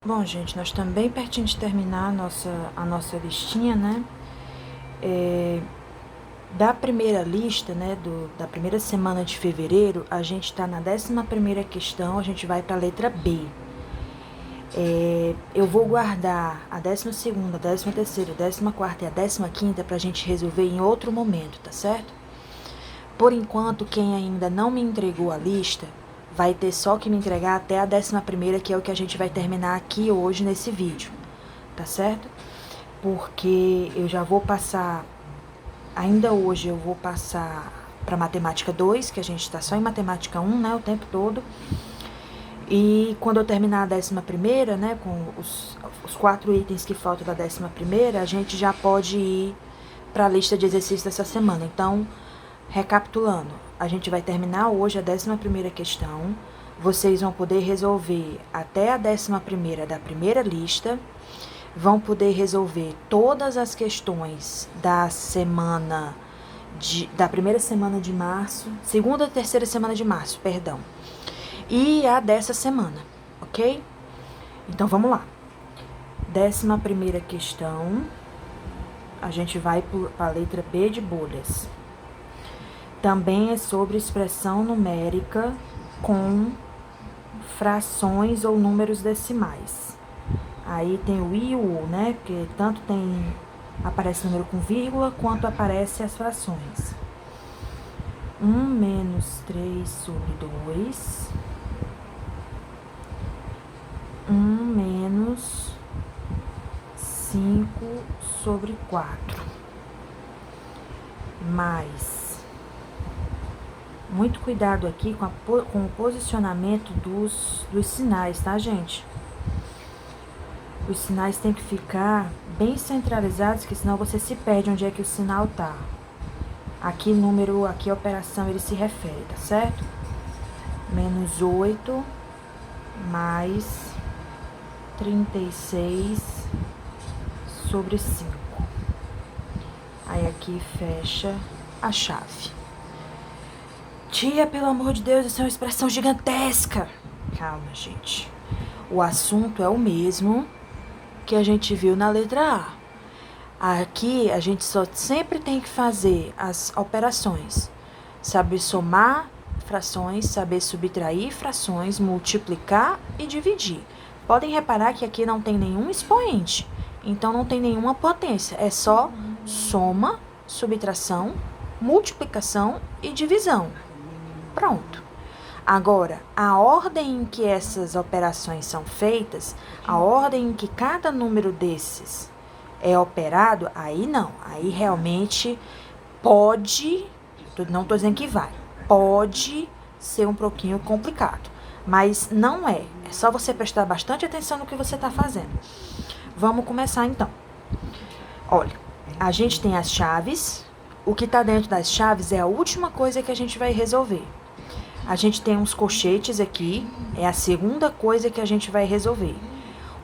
Bom, gente, nós estamos bem pertinho de terminar a nossa listinha, né? Da primeira lista, né, da primeira semana de fevereiro, a gente está na 11ª questão, a gente vai para a letra B. Eu vou guardar a 12ª, a 13ª, a 14ª e a 15ª para a gente resolver em outro momento, tá certo? Por enquanto, quem ainda não me entregou a lista, vai ter só que me entregar até a 11ª, que é o que a gente vai terminar aqui hoje nesse vídeo, tá certo? Porque eu já vou passar, ainda hoje eu vou passar para matemática 2, que a gente está só em matemática 1, né, o tempo todo. E quando eu terminar a 11ª, né, com os 4 itens que faltam da 11ª, a gente já pode ir para a lista de exercícios dessa semana. Então, recapitulando, a gente vai terminar hoje a 11ª questão. Vocês vão poder resolver até a 11ª da primeira lista. Vão poder resolver todas as questões da primeira semana de março, segunda e terceira semana de março, perdão. E a dessa semana, ok? Então, vamos lá. 11ª questão, a gente vai para a letra B de bolhas. Também é sobre expressão numérica com frações ou números decimais. Aí tem o I e o U, né? Porque tanto aparece número com vírgula, quanto aparece as frações. 1 menos 3 sobre 2. 1 menos 5 sobre 4. Mais. Muito cuidado aqui com o posicionamento dos sinais, tá, gente? Os sinais têm que ficar bem centralizados, que senão você se perde onde é que o sinal tá. Aqui número, aqui a operação ele se refere, tá certo? Menos 8 mais 36 sobre 5. Aí aqui fecha a chave. Tia, pelo amor de Deus, isso é uma expressão gigantesca. Calma, gente. O assunto é o mesmo que a gente viu na letra A. Aqui, a gente só sempre tem que fazer as operações. Saber somar frações, saber subtrair frações, multiplicar e dividir. Podem reparar que aqui não tem nenhum expoente. Então, não tem nenhuma potência. É só soma, subtração, multiplicação e divisão. Pronto. Agora, a ordem em que essas operações são feitas, a ordem em que cada número desses é operado, aí não. Aí realmente pode, não estou dizendo que vai, pode ser um pouquinho complicado. Mas não é. É só você prestar bastante atenção no que você está fazendo. Vamos começar então. Olha, a gente tem as chaves. O que está dentro das chaves é a última coisa que a gente vai resolver. A gente tem uns colchetes aqui, é a segunda coisa que a gente vai resolver.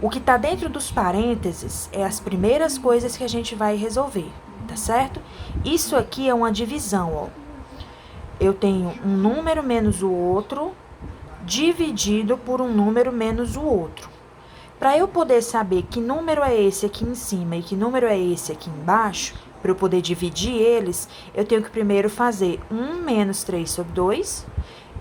O que está dentro dos parênteses é as primeiras coisas que a gente vai resolver, tá certo? Isso aqui é uma divisão, ó. Eu tenho um número menos o outro, dividido por um número menos o outro. Para eu poder saber que número é esse aqui em cima e que número é esse aqui embaixo, para eu poder dividir eles, eu tenho que primeiro fazer 1 menos 3 sobre 2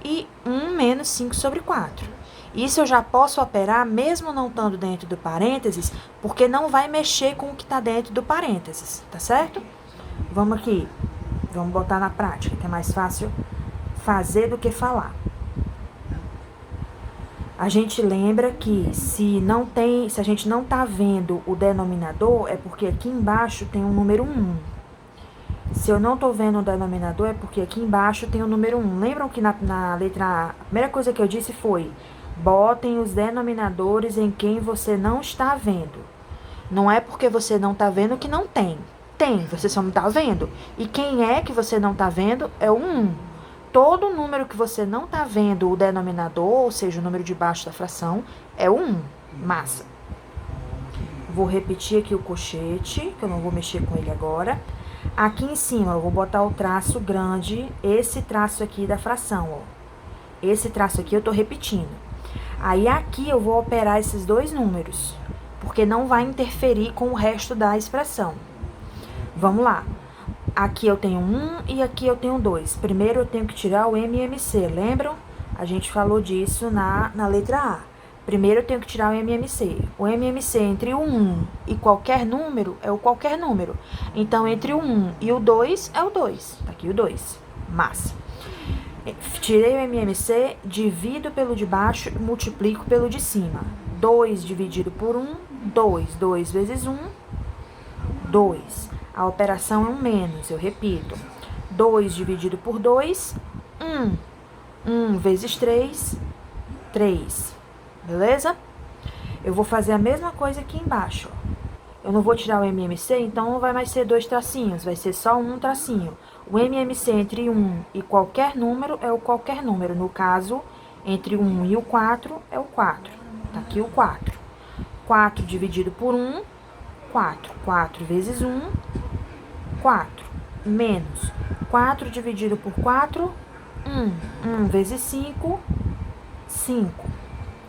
e 1 menos 5 sobre 4. Isso eu já posso operar mesmo não estando dentro do parênteses, porque não vai mexer com o que está dentro do parênteses, tá certo? Vamos aqui, vamos botar na prática, que é mais fácil fazer do que falar. A gente lembra que se a gente não está vendo o denominador, é porque aqui embaixo tem o número 1. Se eu não estou vendo o denominador, é porque aqui embaixo tem o número 1. Lembram que na letra A, a primeira coisa que eu disse foi: botem os denominadores em quem você não está vendo. Não é porque você não está vendo que não tem. Tem, você só não está vendo. E quem é que você não está vendo é o 1. Todo número que você não está vendo o denominador, ou seja, o número de baixo da fração, é o 1. Massa. Vou repetir aqui o colchete, que eu não vou mexer com ele agora. Aqui em cima eu vou botar o traço grande, esse traço aqui da fração, ó. Esse traço aqui eu tô repetindo. Aí aqui eu vou operar esses dois números, porque não vai interferir com o resto da expressão. Vamos lá. Aqui eu tenho 1 e aqui eu tenho 2. Primeiro eu tenho que tirar o MMC, lembram? A gente falou disso na letra A. Primeiro eu tenho que tirar o MMC. O MMC entre o 1 e qualquer número é o qualquer número. Então, entre o 1 e o 2 é o 2. Tá aqui o 2. Massa. Tirei o MMC, divido pelo de baixo e multiplico pelo de cima. 2 dividido por 1, 2. 2 vezes 1, 2. A operação é um menos, eu repito. 2 dividido por 2, 1. 1 vezes 3, 3. Beleza? Eu vou fazer a mesma coisa aqui embaixo, ó. Eu não vou tirar o MMC, então não vai mais ser 2 tracinhos, vai ser só um tracinho. O MMC entre 1 e qualquer número é o qualquer número. No caso, entre 1 e o 4 é o 4. Tá aqui o 4. 4 dividido por 1, 4. 4 vezes 1, 4. Menos 4 dividido por 4, 1. 1 vezes 5, 5.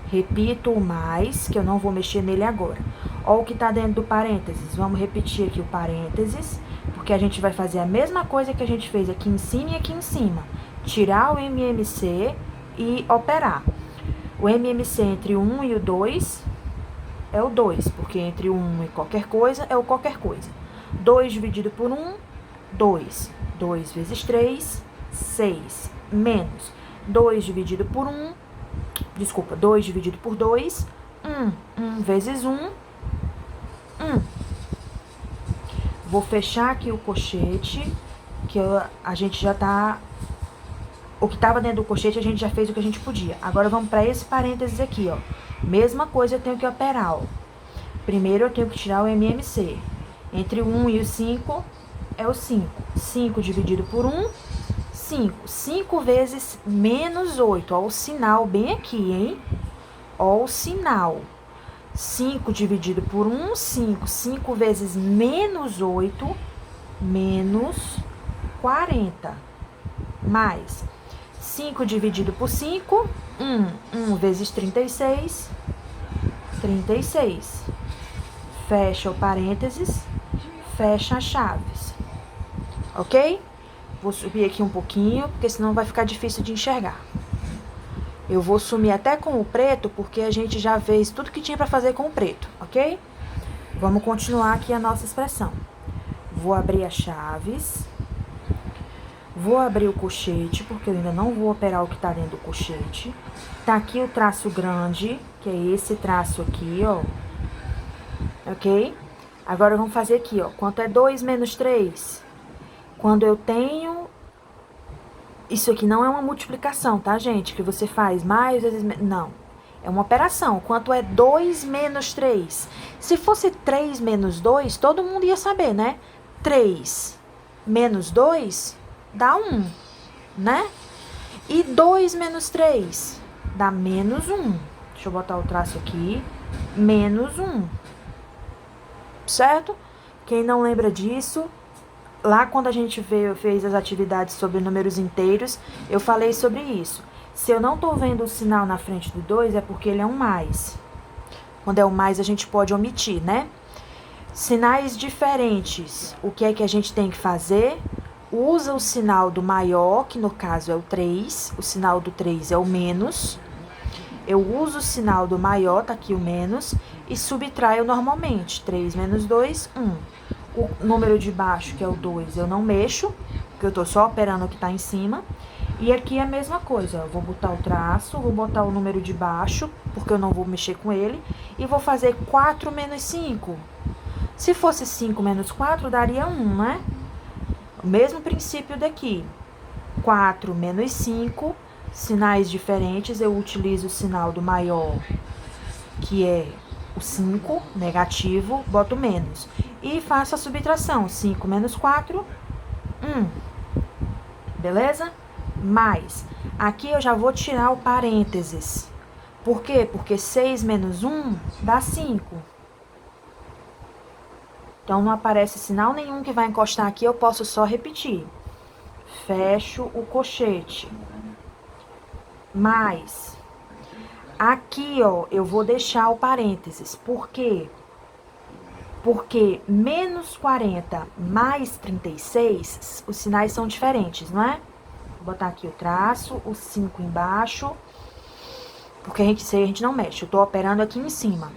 Repito o mais, que eu não vou mexer nele agora. Olha o que está dentro do parênteses. Vamos repetir aqui o parênteses, porque a gente vai fazer a mesma coisa que a gente fez aqui em cima e aqui em cima. Tirar o MMC e operar. O MMC entre o 1 e o 2 é o 2, porque entre o 1 e qualquer coisa é o qualquer coisa. 2 dividido por 1, 2. 2 vezes 3, 6. Menos 2 dividido por 1, desculpa, 2 dividido por 2, 1. 1 vezes 1, 1. Vou fechar aqui o colchete, que a gente já tá... O que estava dentro do colchete, a gente já fez o que a gente podia. Agora, vamos para esse parênteses aqui, ó. Mesma coisa eu tenho que operar, ó. Primeiro, eu tenho que tirar o MMC. Entre o 1 e o 5 é o 5. 5 dividido por 1, 5. 5 vezes menos 8. Ó o sinal bem aqui, hein? Ó o sinal. 5 dividido por 1, 5. 5 vezes menos 8, menos 40. Mais 5 dividido por 5, 1. 1 vezes 36, 36. Fecha o parênteses, fecha as chaves. Ok? Vou subir aqui um pouquinho, porque senão vai ficar difícil de enxergar. Eu vou sumir até com o preto, porque a gente já fez tudo que tinha para fazer com o preto, ok? Vamos continuar aqui a nossa expressão. Vou abrir as chaves. Vou abrir o colchete, porque eu ainda não vou operar o que tá dentro do colchete. Tá aqui o traço grande, que é esse traço aqui, ó. Ok? Agora, vamos fazer aqui, ó. Quanto é 2 menos 3? Quando eu tenho... Isso aqui não é uma multiplicação, tá, gente? Que você faz mais vezes... Não. É uma operação. Quanto é 2 menos 3? Se fosse 3 menos 2, todo mundo ia saber, né? 3 menos 2 dá 1, né? E 2 menos 3 dá menos 1. Deixa eu botar o traço aqui. Menos 1. Certo? Quem não lembra disso... Lá quando a gente fez as atividades sobre números inteiros, eu falei sobre isso. Se eu não tô vendo o sinal na frente do 2, é porque ele é um mais. Quando é um mais, a gente pode omitir, né? Sinais diferentes. O que é que a gente tem que fazer? Usa o sinal do maior, que no caso é o 3. O sinal do 3 é o menos. Eu uso o sinal do maior, tá aqui o menos, e subtraio normalmente. 3 menos 2, 1. O número de baixo, que é o 2, eu não mexo, porque eu tô só operando o que tá em cima. E aqui é a mesma coisa, eu vou botar o traço, vou botar o número de baixo, porque eu não vou mexer com ele, e vou fazer 4 menos 5. Se fosse 5 menos 4, daria 1, né? O mesmo princípio daqui. 4 menos 5, sinais diferentes, eu utilizo o sinal do maior, que é o 5, negativo, boto menos. E faço a subtração. 5 menos 4, 1. Beleza? Mais. Aqui eu já vou tirar o parênteses. Por quê? Porque 6 menos 1 dá 5. Então, não aparece sinal nenhum que vai encostar aqui, eu posso só repetir. Fecho o colchete. Mais. Aqui, ó, eu vou deixar o parênteses. Por quê? Porque menos 40 mais 36, os sinais são diferentes, não é? Vou botar aqui o traço, o 5 embaixo, porque a gente não mexe. Eu tô operando aqui em cima.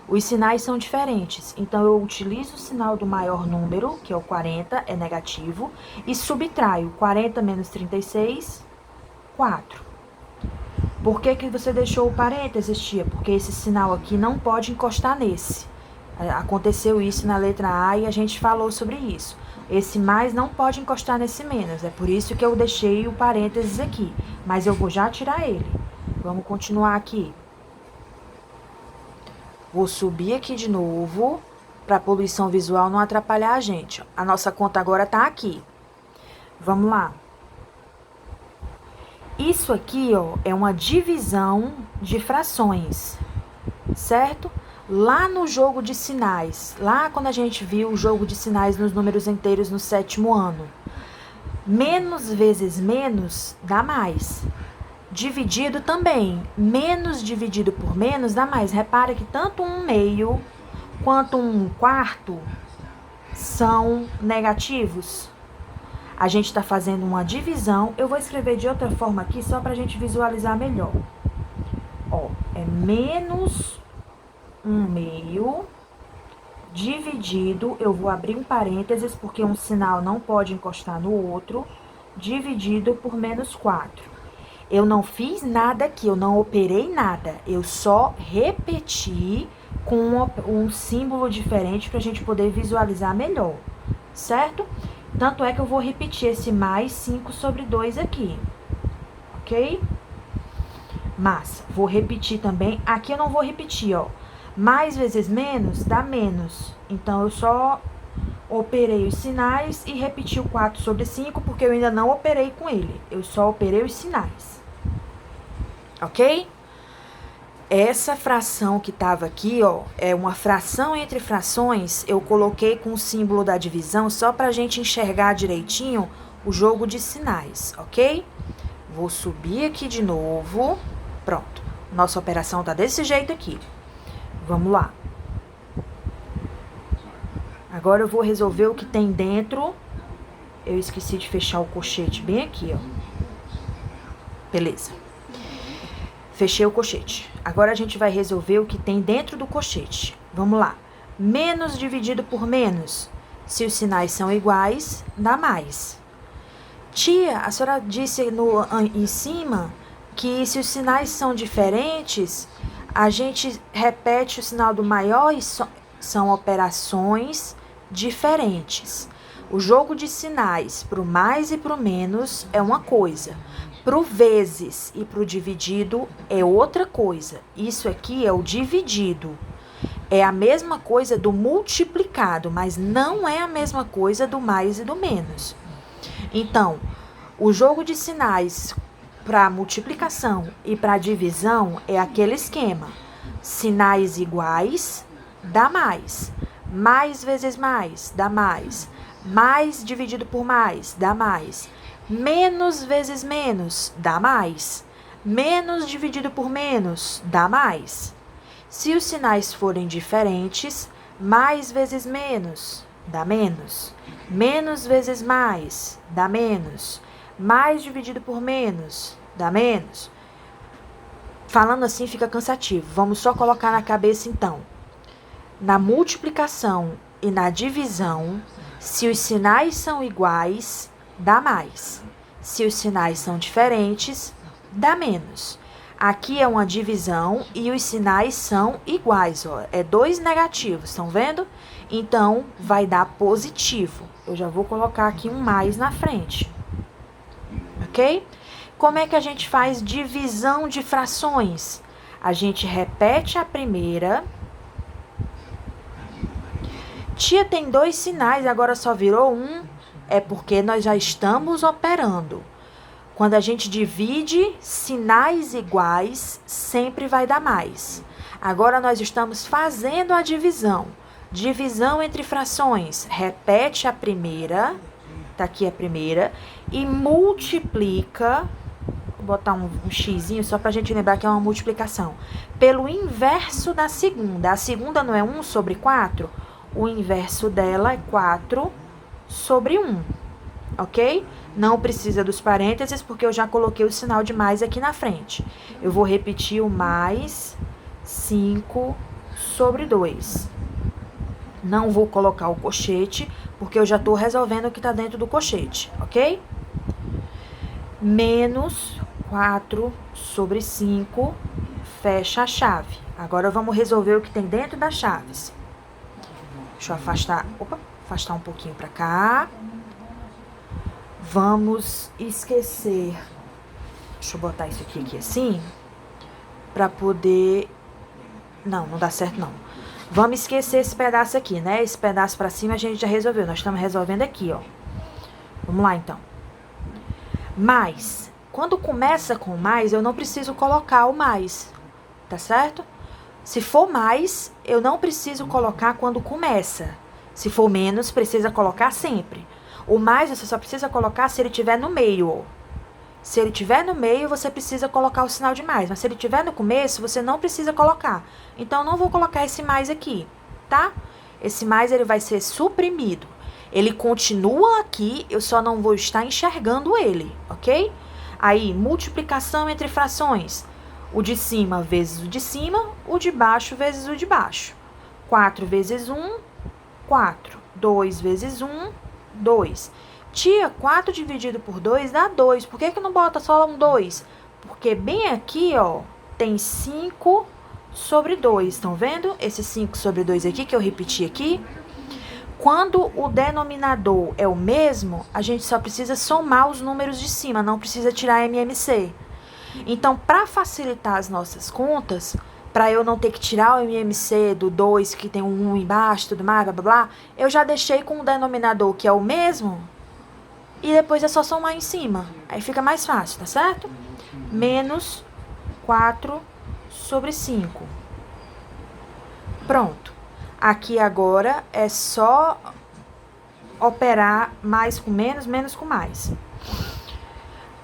Os sinais são diferentes, então eu utilizo o sinal do maior número, que é o 40, é negativo, e subtraio 40 menos 36, 4. Por que que você deixou o parênteses, tia? Porque esse sinal aqui não pode encostar nesse. Aconteceu isso na letra A e a gente falou sobre isso. Esse mais não pode encostar nesse menos, é por isso que eu deixei o parênteses aqui. Mas eu vou já tirar ele. Vamos continuar aqui. Vou subir aqui de novo, para a poluição visual não atrapalhar a gente. A nossa conta agora tá aqui. Vamos lá. Isso aqui, ó, é uma divisão de frações, certo? Lá no jogo de sinais, lá quando a gente viu o jogo de sinais nos números inteiros no 7º ano, menos vezes menos dá mais. Dividido também, menos dividido por menos dá mais. Repara que tanto 1/2 quanto 1/4 são negativos. A gente está fazendo uma divisão. Eu vou escrever de outra forma aqui, só para a gente visualizar melhor. Ó, é menos 1/2 dividido, eu vou abrir um parênteses, porque um sinal não pode encostar no outro, dividido por menos 4. Eu não fiz nada aqui, eu não operei nada. Eu só repeti com um símbolo diferente para a gente poder visualizar melhor, certo? Tanto é que eu vou repetir esse mais 5 sobre 2 aqui, ok? Mas vou repetir também, aqui eu não vou repetir, ó. Mais vezes menos dá menos. Então, eu só operei os sinais e repeti o 4 sobre 5, porque eu ainda não operei com ele. Eu só operei os sinais. Ok? Essa fração que estava aqui, ó, é uma fração entre frações. Eu coloquei com o símbolo da divisão só para a gente enxergar direitinho o jogo de sinais, ok? Vou subir aqui de novo. Pronto. Nossa operação tá desse jeito aqui. Vamos lá. Agora eu vou resolver o que tem dentro. Eu esqueci de fechar o colchete bem aqui, ó. Beleza. Fechei o colchete. Agora a gente vai resolver o que tem dentro do colchete. Vamos lá. Menos dividido por menos. Se os sinais são iguais, dá mais. Tia, a senhora disse em cima que se os sinais são diferentes, a gente repete o sinal do maior e são operações diferentes. O jogo de sinais para o mais e para o menos é uma coisa. Para o vezes e para o dividido é outra coisa. Isso aqui é o dividido. É a mesma coisa do multiplicado, mas não é a mesma coisa do mais e do menos. Então, o jogo de sinais para multiplicação e para divisão é aquele esquema. Sinais iguais dá mais. Mais vezes mais dá mais. Mais dividido por mais dá mais. Menos vezes menos dá mais. Menos dividido por menos dá mais. Se os sinais forem diferentes, mais vezes menos dá menos. Menos vezes mais dá menos. Mais dividido por menos dá menos. Falando assim fica cansativo. Vamos só colocar na cabeça então. Na multiplicação e na divisão, se os sinais são iguais, dá mais. Se os sinais são diferentes, dá menos. Aqui é uma divisão e os sinais são iguais, ó. É 2 negativos, estão vendo? Então, vai dar positivo. Eu já vou colocar aqui um mais na frente. Ok? Como é que a gente faz divisão de frações? A gente repete a primeira. Tia, tem 2 sinais, agora só virou 1. É porque nós já estamos operando. Quando a gente divide sinais iguais, sempre vai dar mais. Agora nós estamos fazendo a divisão. Divisão entre frações. Repete a primeira, tá aqui a primeira, e multiplica. Vou botar um xizinho só pra gente lembrar que é uma multiplicação. Pelo inverso da segunda. A segunda não é 1 sobre 4? O inverso dela é 4 sobre 1, ok? Não precisa dos parênteses, porque eu já coloquei o sinal de mais aqui na frente. Eu vou repetir o mais 5 sobre 2. Não vou colocar o colchete, porque eu já estou resolvendo o que está dentro do colchete, ok? Menos 4 sobre 5, fecha a chave. Agora vamos resolver o que tem dentro das chaves. Deixa eu afastar um pouquinho para cá. Vamos esquecer. Deixa eu botar isso aqui assim, para poder... Não dá certo não. Vamos esquecer esse pedaço aqui, né? Esse pedaço para cima a gente já resolveu. Nós estamos resolvendo aqui, ó. Vamos lá, então. Mais. Quando começa com mais, eu não preciso colocar o mais, tá certo? Se for mais, eu não preciso colocar quando começa. Se for menos, precisa colocar sempre. O mais, você só precisa colocar se ele estiver no meio, ó. Se ele estiver no meio, você precisa colocar o sinal de mais. Mas se ele estiver no começo, você não precisa colocar. Então, eu não vou colocar esse mais aqui, tá? Esse mais, ele vai ser suprimido. Ele continua aqui, eu só não vou estar enxergando ele, ok? Aí, multiplicação entre frações. O de cima vezes o de cima, o de baixo vezes o de baixo. 4 vezes 1, 4. 2 vezes 1, 2. Tia, 4 dividido por 2 dá 2. Por que não bota só um 2? Porque bem aqui, ó, tem 5 sobre 2. Estão vendo? Esse 5 sobre 2 aqui, que eu repeti aqui. Quando o denominador é o mesmo, a gente só precisa somar os números de cima, não precisa tirar MMC. Então, para facilitar as nossas contas, para eu não ter que tirar o MMC do 2, que tem um 1 embaixo, tudo mais, blá, blá, blá, eu já deixei com o denominador que é o mesmo, e depois é só somar em cima. Aí fica mais fácil, tá certo? Menos 4 sobre 5. Pronto. Aqui agora é só operar mais com menos, menos com mais.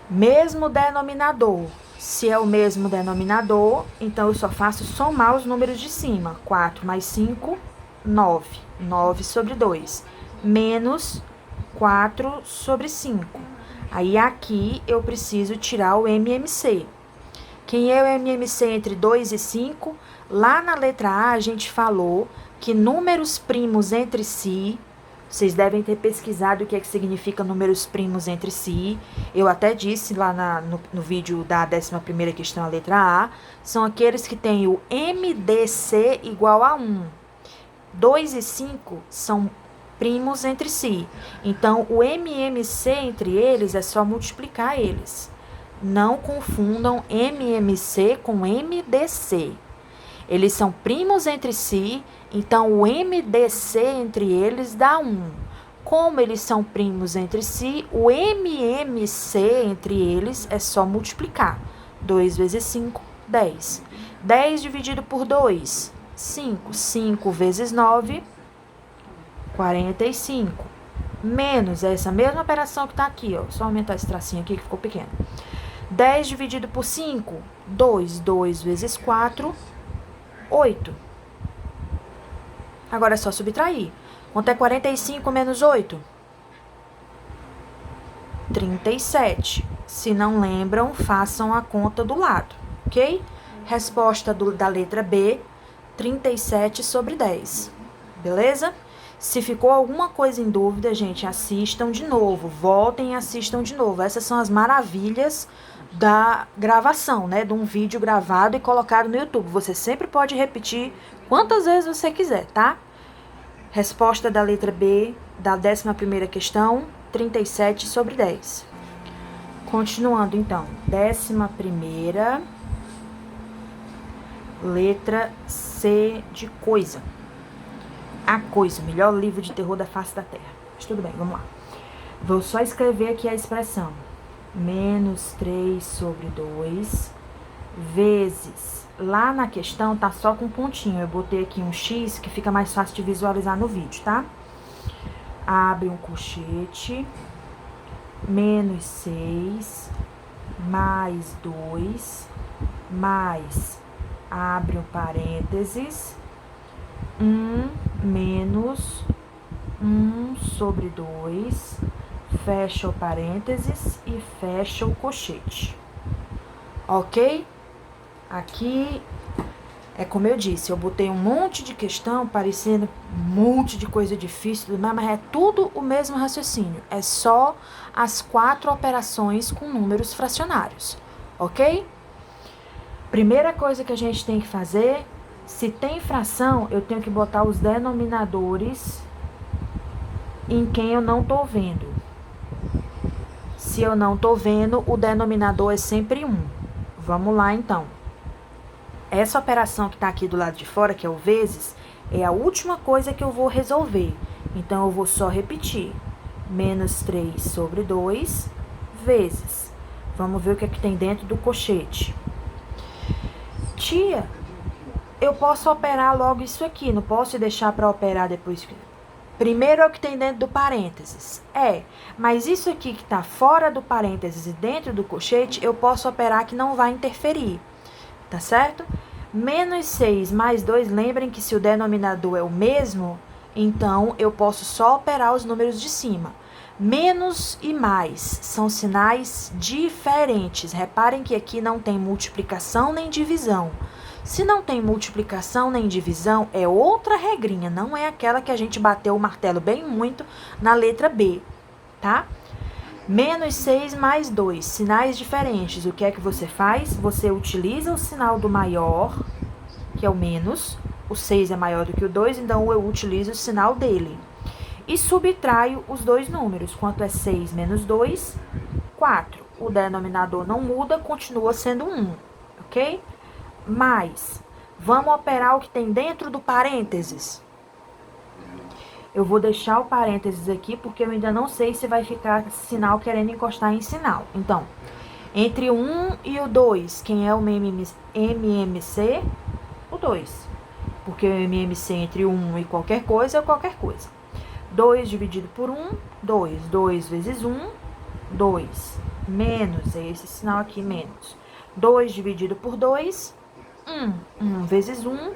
Mesmo denominador. Se é o mesmo denominador, então eu só faço somar os números de cima. 4 mais 5, 9. 9 sobre 2. Menos 4 sobre 5. Aí aqui eu preciso tirar o MMC. Quem é o MMC entre 2 e 5? Lá na letra A a gente falou que números primos entre si, vocês devem ter pesquisado o que é que significa números primos entre si. Eu até disse lá no vídeo da 11ª questão, a letra A, são aqueles que têm o MDC igual a 1. 2 e 5 são primos entre si. Então, o MMC entre eles é só multiplicar eles. Não confundam MMC com MDC. Eles são primos entre si, então o MDC entre eles dá 1. Como eles são primos entre si, o MMC entre eles é só multiplicar. 2 vezes 5, 10. 10 dividido por 2, 5. 5 vezes 9, 45. Menos essa mesma operação que está aqui, ó. Só aumentar esse tracinho aqui que ficou pequeno. 10 dividido por 5, 2. 2 vezes 4, 8. Agora é só subtrair. Quanto é 45 menos 8? 37. Se não lembram, façam a conta do lado, ok? Resposta da letra B, 37 sobre 10. Beleza? Se ficou alguma coisa em dúvida, gente, assistam de novo. Voltem e assistam de novo. Essas são as maravilhas da gravação, né? De um vídeo gravado e colocado no YouTube. Você sempre pode repetir quantas vezes você quiser, tá? Resposta da letra B, da 11ª questão, 37 sobre 10. Continuando, então. 11ª, letra C de coisa. A Coisa, o melhor livro de terror da face da Terra. Mas tudo bem, vamos lá. Vou só escrever aqui a expressão. Menos 3 sobre 2 vezes... Lá na questão tá só com pontinho. Eu botei aqui um X que fica mais fácil de visualizar no vídeo, tá? Abre um colchete. Menos 6 mais 2, mais, abre um parênteses, 1 menos 1 sobre 2, fecha o parênteses e fecha o colchete. Ok? Aqui, é como eu disse, eu botei um monte de questão, parecendo um monte de coisa difícil, mas é tudo o mesmo raciocínio. É só as 4 operações com números fracionários. Ok? Primeira coisa que a gente tem que fazer, se tem fração, eu tenho que botar os denominadores em quem eu não tô vendo. Se eu não tô vendo, o denominador é sempre 1. Vamos lá, então. Essa operação que tá aqui do lado de fora, que é o vezes, é a última coisa que eu vou resolver. Então, eu vou só repetir. Menos 3 sobre 2 vezes. Vamos ver o que é que tem dentro do colchete. Tia, eu posso operar logo isso aqui, não posso deixar para operar depois. Primeiro é o que tem dentro do parênteses. Mas isso aqui que está fora do parênteses e dentro do colchete, eu posso operar que não vai interferir. Tá certo? Menos 6 mais 2, lembrem que se o denominador é o mesmo, então eu posso só operar os números de cima. Menos e mais são sinais diferentes. Reparem que aqui não tem multiplicação nem divisão. Se não tem multiplicação nem divisão, é outra regrinha, não é aquela que a gente bateu o martelo bem muito na letra B, tá? Menos 6 mais 2, sinais diferentes. O que é que você faz? Você utiliza o sinal do maior, que é o menos. O 6 é maior do que o 2, então eu utilizo o sinal dele. E subtraio os dois números. Quanto é 6 menos 2? 4. O denominador não muda, continua sendo 1, ok? Mais, vamos operar o que tem dentro do parênteses. Eu vou deixar o parênteses aqui, porque eu ainda não sei se vai ficar sinal querendo encostar em sinal. Então, entre o 1 e o 2, quem é o MMC? O 2. Porque o MMC entre o 1 e qualquer coisa é qualquer coisa. 2 dividido por 1, 2. 2 vezes 1, 2. Menos, é esse sinal aqui, menos. 2 dividido por 2, 1. 1 vezes 1,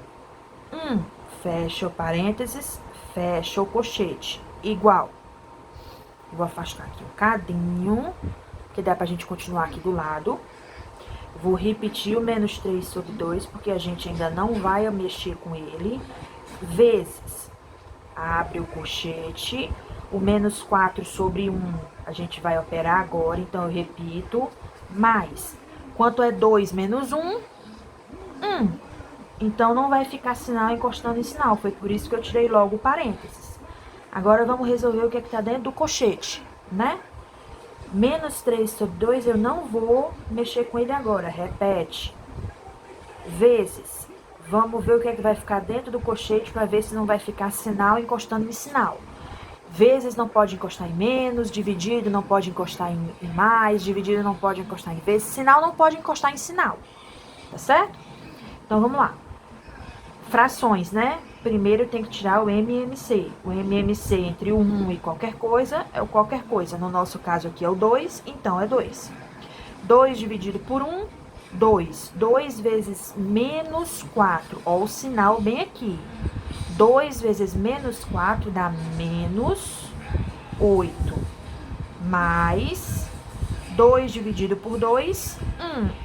1. Fecha o parênteses, fecha o colchete. Igual. Eu vou afastar aqui um cadinho, que dá pra gente continuar aqui do lado. Vou repetir o menos 3 sobre 2, porque a gente ainda não vai mexer com ele. Vezes, abre o colchete. O menos 4 sobre 1, a gente vai operar agora, então eu repito. Mais, quanto é 2 menos 1? 1. Então, não vai ficar sinal encostando em sinal. Foi por isso que eu tirei logo o parênteses. Agora, vamos resolver o que é que está dentro do colchete, né? Menos 3 sobre 2, eu não vou mexer com ele agora. Repete. Vezes. Vamos ver o que é que vai ficar dentro do colchete para ver se não vai ficar sinal encostando em sinal. Vezes não pode encostar em menos, dividido não pode encostar em mais, dividido não pode encostar em vezes, sinal não pode encostar em sinal. Tá certo? Então, vamos lá. Frações, né? Primeiro tem que tirar o MMC. O MMC entre o 1 e qualquer coisa é o qualquer coisa. No nosso caso aqui é o 2, então é 2. 2 dividido por 1, 2. 2 vezes menos 4. Ó, o sinal bem aqui. 2 vezes menos 4 dá menos 8. Mais 2 dividido por 2,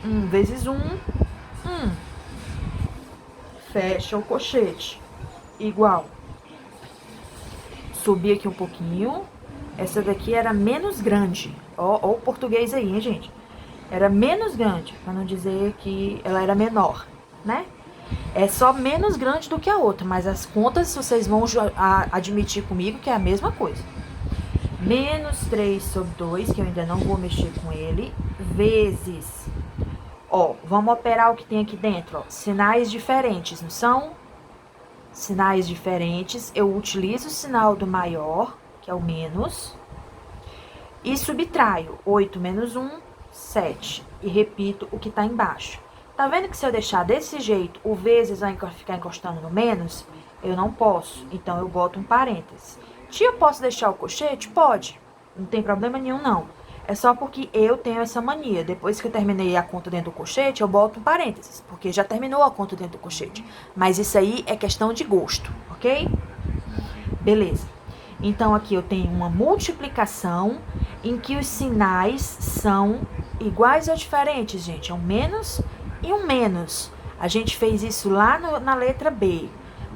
1. 1 vezes 1, 1. Fecha o colchete. Igual. Subi aqui um pouquinho. Essa daqui era menos grande. Ó o português aí, hein, gente? Era menos grande, para não dizer que ela era menor, né? É só menos grande do que a outra, mas as contas vocês vão admitir comigo que é a mesma coisa. Menos 3 sobre 2, que eu ainda não vou mexer com ele, vezes... Ó, vamos operar o que tem aqui dentro, ó. Sinais diferentes, não são? Sinais diferentes. Eu utilizo o sinal do maior, que é o menos. E subtraio. 8 menos 1, 7. E repito o que tá embaixo. Tá vendo que se eu deixar desse jeito, o vezes vai ficar encostando no menos? Eu não posso. Então, eu boto um parênteses. Tia, eu posso deixar o colchete? Pode. Não tem problema nenhum, não. É só porque eu tenho essa mania. Depois que eu terminei a conta dentro do colchete, eu boto um parênteses, porque já terminou a conta dentro do colchete. Mas isso aí é questão de gosto, ok? Beleza. Então, aqui eu tenho uma multiplicação em que os sinais são iguais ou diferentes, gente. É um menos e um menos. A gente fez isso lá na letra B.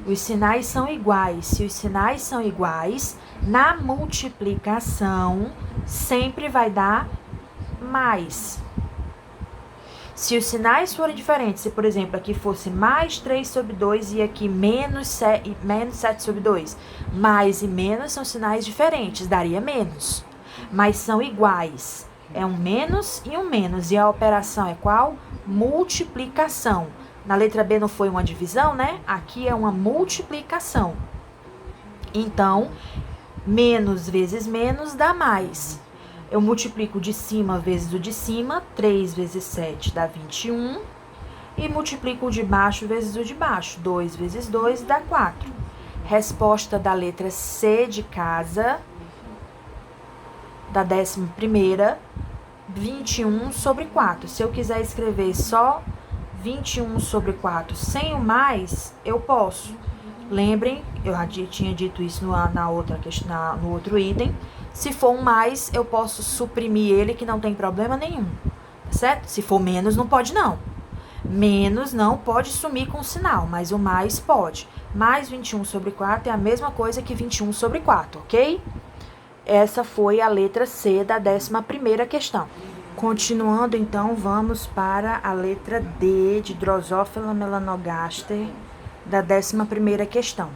Os sinais são iguais. Se os sinais são iguais, na multiplicação sempre vai dar mais. Se os sinais forem diferentes, se por exemplo aqui fosse mais 3 sobre 2 e aqui menos 7 sobre 2, mais e menos são sinais diferentes, daria menos. Mas são iguais. É um menos e um menos. E a operação é qual? Multiplicação. Na letra B não foi uma divisão, né? Aqui é uma multiplicação. Então, menos vezes menos dá mais. Eu multiplico de cima vezes o de cima, 3 vezes 7 dá 21. E multiplico o de baixo vezes o de baixo, 2 vezes 2 dá 4. Resposta da letra C de casa, da 11ª, 21 sobre 4. Se eu quiser escrever só 21 sobre 4 sem o mais, eu posso. Lembrem, eu já tinha dito isso no outro item. Se for um mais, eu posso suprimir ele, que não tem problema nenhum. Tá certo? Se for menos, não pode não. Menos não pode sumir com o sinal, mas o mais pode. Mais 21 sobre 4 é a mesma coisa que 21 sobre 4, ok? Essa foi a letra C da 11ª questão. Continuando, então, vamos para a letra D de Drosophila melanogaster, da 11ª questão.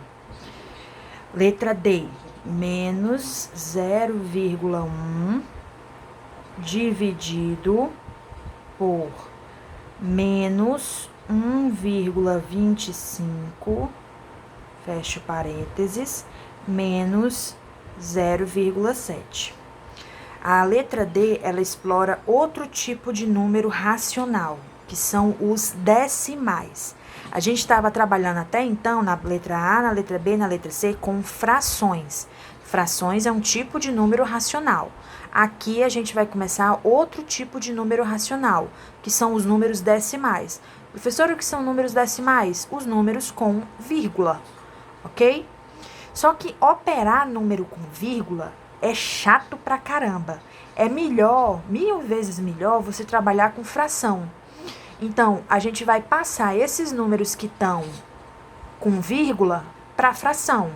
Letra D, menos 0,1 dividido por menos 1,25, fecho parênteses, menos 0,7. A letra D, ela explora outro tipo de número racional, que são os decimais. A gente estava trabalhando até então, na letra A, na letra B, na letra C, com frações. Frações é um tipo de número racional. Aqui a gente vai começar outro tipo de número racional, que são os números decimais. Professor, o que são números decimais? Os números com vírgula, ok? Só que operar número com vírgula é chato pra caramba. É melhor, 1000 vezes melhor, você trabalhar com fração. Então, a gente vai passar esses números que estão com vírgula para fração.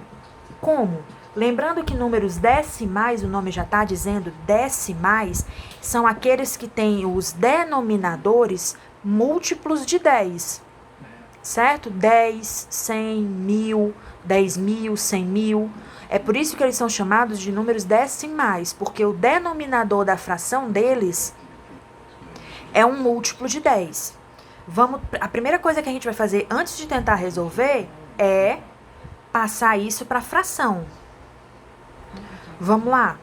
Como? Lembrando que números decimais, o nome já está dizendo decimais, são aqueles que têm os denominadores múltiplos de 10. Certo? 10, 100, 1000, 10.000, 100.000. É por isso que eles são chamados de números decimais, porque o denominador da fração deles é um múltiplo de 10. A primeira coisa que a gente vai fazer antes de tentar resolver é passar isso para fração. Vamos lá.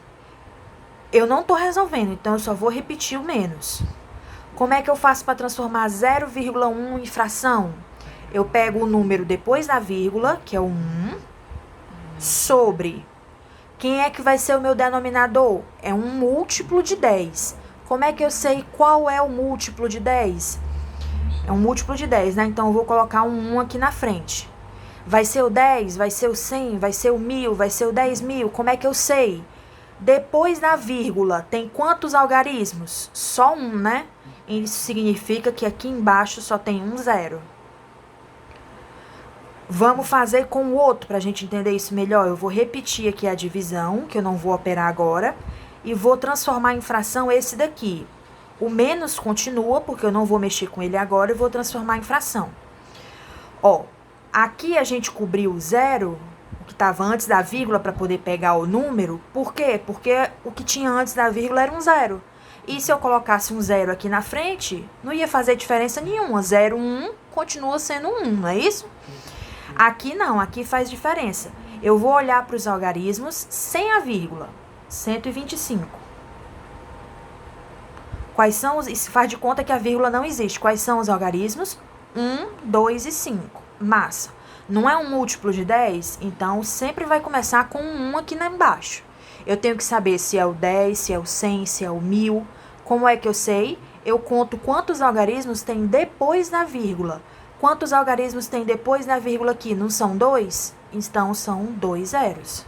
Eu não estou resolvendo, então eu só vou repetir o menos. Como é que eu faço para transformar 0,1 em fração? Eu pego o número depois da vírgula, que é o 1, sobre. Quem é que vai ser o meu denominador? É um múltiplo de 10. Como é que eu sei qual é o múltiplo de 10? É um múltiplo de 10, né? Então, eu vou colocar um 1 aqui na frente. Vai ser o 10, vai ser o 100, vai ser o 1000, vai ser o 10.000. Como é que eu sei? Depois da vírgula, tem quantos algarismos? Só um, né? Isso significa que aqui embaixo só tem um zero. Vamos fazer com o outro para a gente entender isso melhor. Eu vou repetir aqui a divisão, que eu não vou operar agora, e vou transformar em fração esse daqui. O menos continua, porque eu não vou mexer com ele agora, e vou transformar em fração. Ó, aqui a gente cobriu o zero, o que estava antes da vírgula, para poder pegar o número. Por quê? Porque o que tinha antes da vírgula era um zero. E se eu colocasse um zero aqui na frente, não ia fazer diferença nenhuma. 0, 1 continua sendo 1, não é isso? Aqui não, aqui faz diferença. Eu vou olhar para os algarismos sem a vírgula. 125. Quais são os... Isso faz de conta que a vírgula não existe. Quais são os algarismos? 1, 2 e 5. Massa. Não é um múltiplo de 10? Então, sempre vai começar com um 1 aqui embaixo. Eu tenho que saber se é o 10, se é o 100, se é o 1000. Como é que eu sei? Eu conto quantos algarismos tem depois da vírgula. Quantos algarismos tem depois da vírgula aqui? Não são 2? Então, são 2 zeros.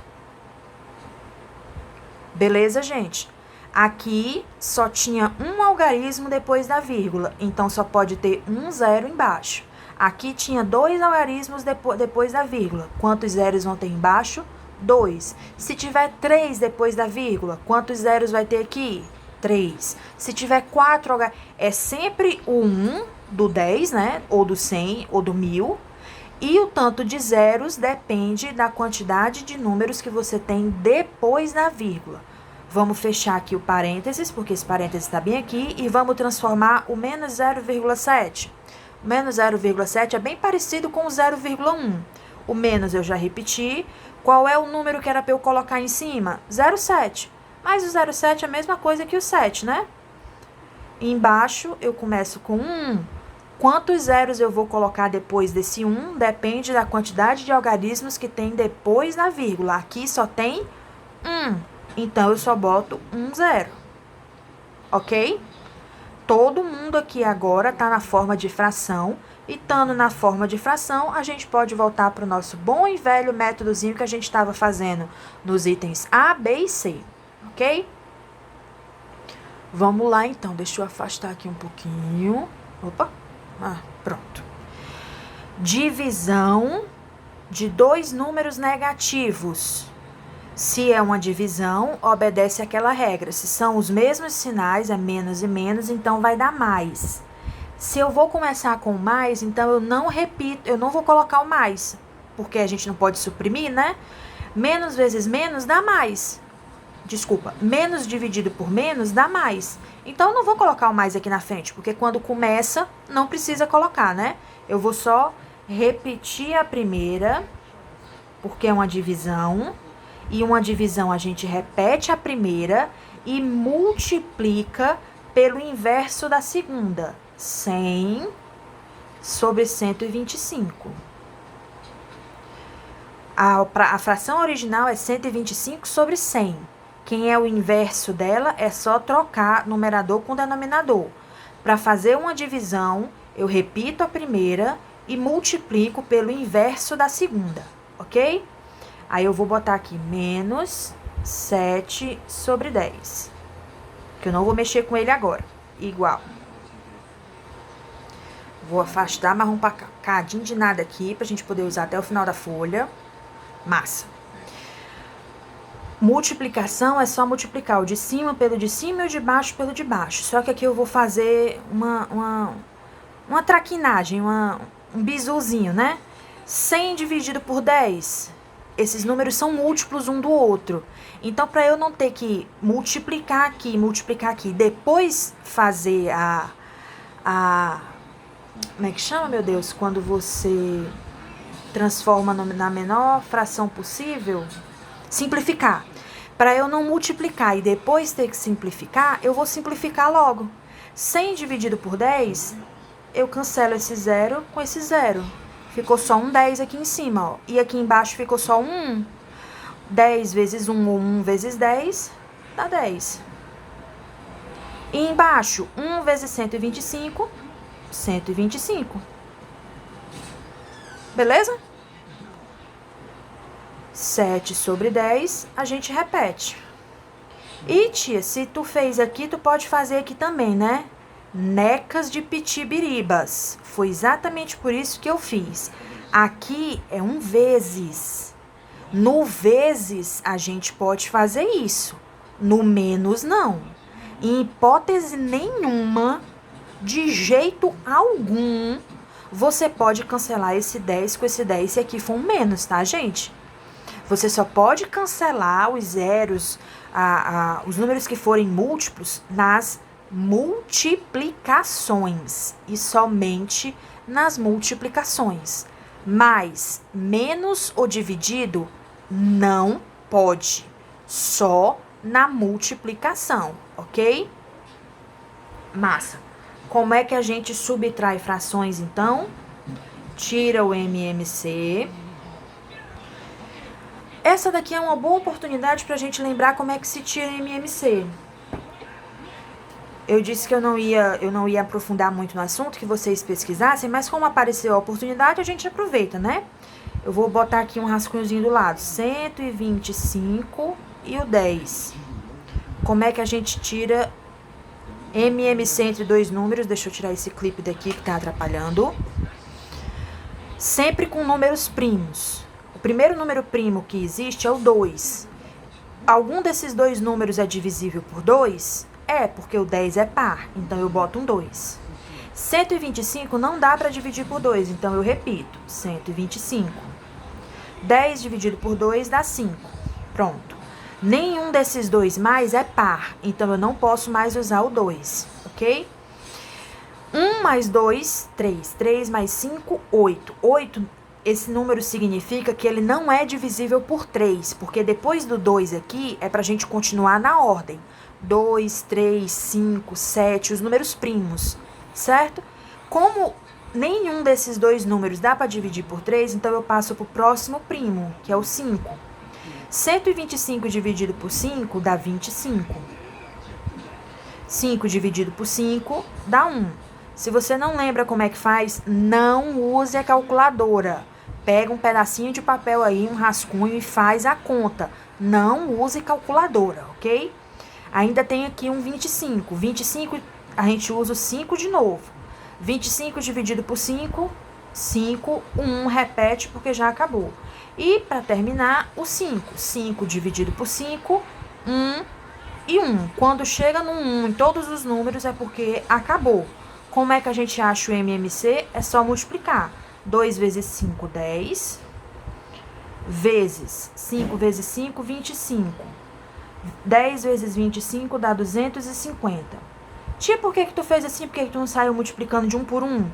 Beleza, gente? Aqui só tinha um algarismo depois da vírgula, então só pode ter um zero embaixo. Aqui tinha 2 algarismos depois da vírgula. Quantos zeros vão ter embaixo? 2. Se tiver 3 depois da vírgula, quantos zeros vai ter aqui? 3. Se tiver 4 algarismos, é sempre o 1 do 10, né? Ou do 100, ou do 1000. E o tanto de zeros depende da quantidade de números que você tem depois da vírgula. Vamos fechar aqui o parênteses, porque esse parênteses está bem aqui, e vamos transformar o menos 0,7. O menos 0,7 é bem parecido com o 0,1. O menos eu já repeti. Qual é o número que era para eu colocar em cima? 0,7. Mas o 0,7 é a mesma coisa que o 7, né? Embaixo eu começo com 1. Quantos zeros eu vou colocar depois desse 1 depende da quantidade de algarismos que tem depois da vírgula. Aqui só tem 1. Então, eu só boto 1 zero. Ok? Todo mundo aqui agora está na forma de fração. E estando na forma de fração, a gente pode voltar para o nosso bom e velho métodozinho que a gente estava fazendo nos itens A, B e C. Ok? Vamos lá, então. Deixa eu afastar aqui um pouquinho. Opa. Pronto. Divisão de 2 números negativos. Se é uma divisão, obedece àquela regra. Se são os mesmos sinais, é menos e menos, então vai dar mais. Se eu vou começar com mais, então eu não repito, eu não vou colocar o mais, porque a gente não pode suprimir, né? Menos vezes menos dá mais. Desculpa, menos dividido por menos dá mais. Então eu não vou colocar o mais aqui na frente, porque quando começa, não precisa colocar, né? Eu vou só repetir a primeira, porque é uma divisão. E uma divisão a gente repete a primeira e multiplica pelo inverso da segunda. 100 sobre 125. A fração original é 125 sobre 100. Quem é o inverso dela é só trocar numerador com denominador. Para fazer uma divisão, eu repito a primeira e multiplico pelo inverso da segunda, ok? Aí eu vou botar aqui menos 7 sobre 10. Que eu não vou mexer com ele agora. Igual. Vou afastar, mas um pacadinho de nada aqui, pra gente poder usar até o final da folha. Massa. Multiplicação é só multiplicar o de cima pelo de cima e o de baixo pelo de baixo. Só que aqui eu vou fazer uma traquinagem, um bizuzinho, né? 100 dividido por 10. Esses números são múltiplos um do outro. Então, para eu não ter que multiplicar aqui, depois fazer como é que chama, meu Deus? Quando você transforma na menor fração possível, simplificar. Para eu não multiplicar e depois ter que simplificar, eu vou simplificar logo. 100 dividido por 10, eu cancelo esse zero com esse zero. Ficou só um 10 aqui em cima, ó. E aqui embaixo ficou só um 1. 10 vezes 1 ou 1 vezes 10 dá 10. E embaixo, 1 vezes 125, 125. Beleza? 7 sobre 10, a gente repete. E, tia, se tu fez aqui, tu pode fazer aqui também, né? Necas de pitibiribas. Foi exatamente por isso que eu fiz. Aqui é um vezes. No vezes, a gente pode fazer isso. No menos, não. Em hipótese nenhuma, de jeito algum, você pode cancelar esse 10 com esse 10 se aqui for um menos, tá, gente? Você só pode cancelar os zeros, os números que forem múltiplos nas multiplicações e somente nas multiplicações. Mais, menos ou dividido não pode, só na multiplicação, ok? Massa. Como é que a gente subtrai frações, então? Tira o MMC. Essa daqui é uma boa oportunidade pra gente lembrar como é que se tira MMC. Eu disse que eu não ia aprofundar muito no assunto, que vocês pesquisassem, mas como apareceu a oportunidade, a gente aproveita, né? Eu vou botar aqui um rascunhozinho do lado, 125 e o 10. Como é que a gente tira MMC entre dois números? Deixa eu tirar esse clipe daqui que tá atrapalhando. Sempre com números primos. O primeiro número primo que existe é o 2. Algum desses dois números é divisível por 2? É, porque o 10 é par, então eu boto um 2. 125 não dá para dividir por 2, então eu repito, 125. 10 dividido por 2 dá 5. Pronto. Nenhum desses dois mais é par, então eu não posso mais usar o 2, ok? 1 mais 2, 3. 3 mais 5, 8. 8, esse número significa que ele não é divisível por 3, porque depois do 2 aqui é para a gente continuar na ordem. 2, 3, 5, 7, os números primos, certo? Como nenhum desses dois números dá para dividir por 3, então eu passo para o próximo primo, que é o 5. 125 dividido por 5 dá 25. 5 dividido por 5 dá 1. Se você não lembra como é que faz, não use a calculadora. Pega um pedacinho de papel aí, um rascunho e faz a conta. Não use calculadora, ok? Ainda tem aqui um 25. 25, a gente usa o 5 de novo. 25 dividido por 5, 5, 1, repete porque já acabou. E, para terminar, o 5. 5 dividido por 5, 1 e 1. Quando chega no 1 em todos os números é porque acabou. Como é que a gente acha o MMC? É só multiplicar. 2 vezes 5, 10. Vezes 5 vezes 5, 25. 10 vezes 25 dá 250. Tia, por que tu fez assim? Por que tu não saiu multiplicando de 1 por 1?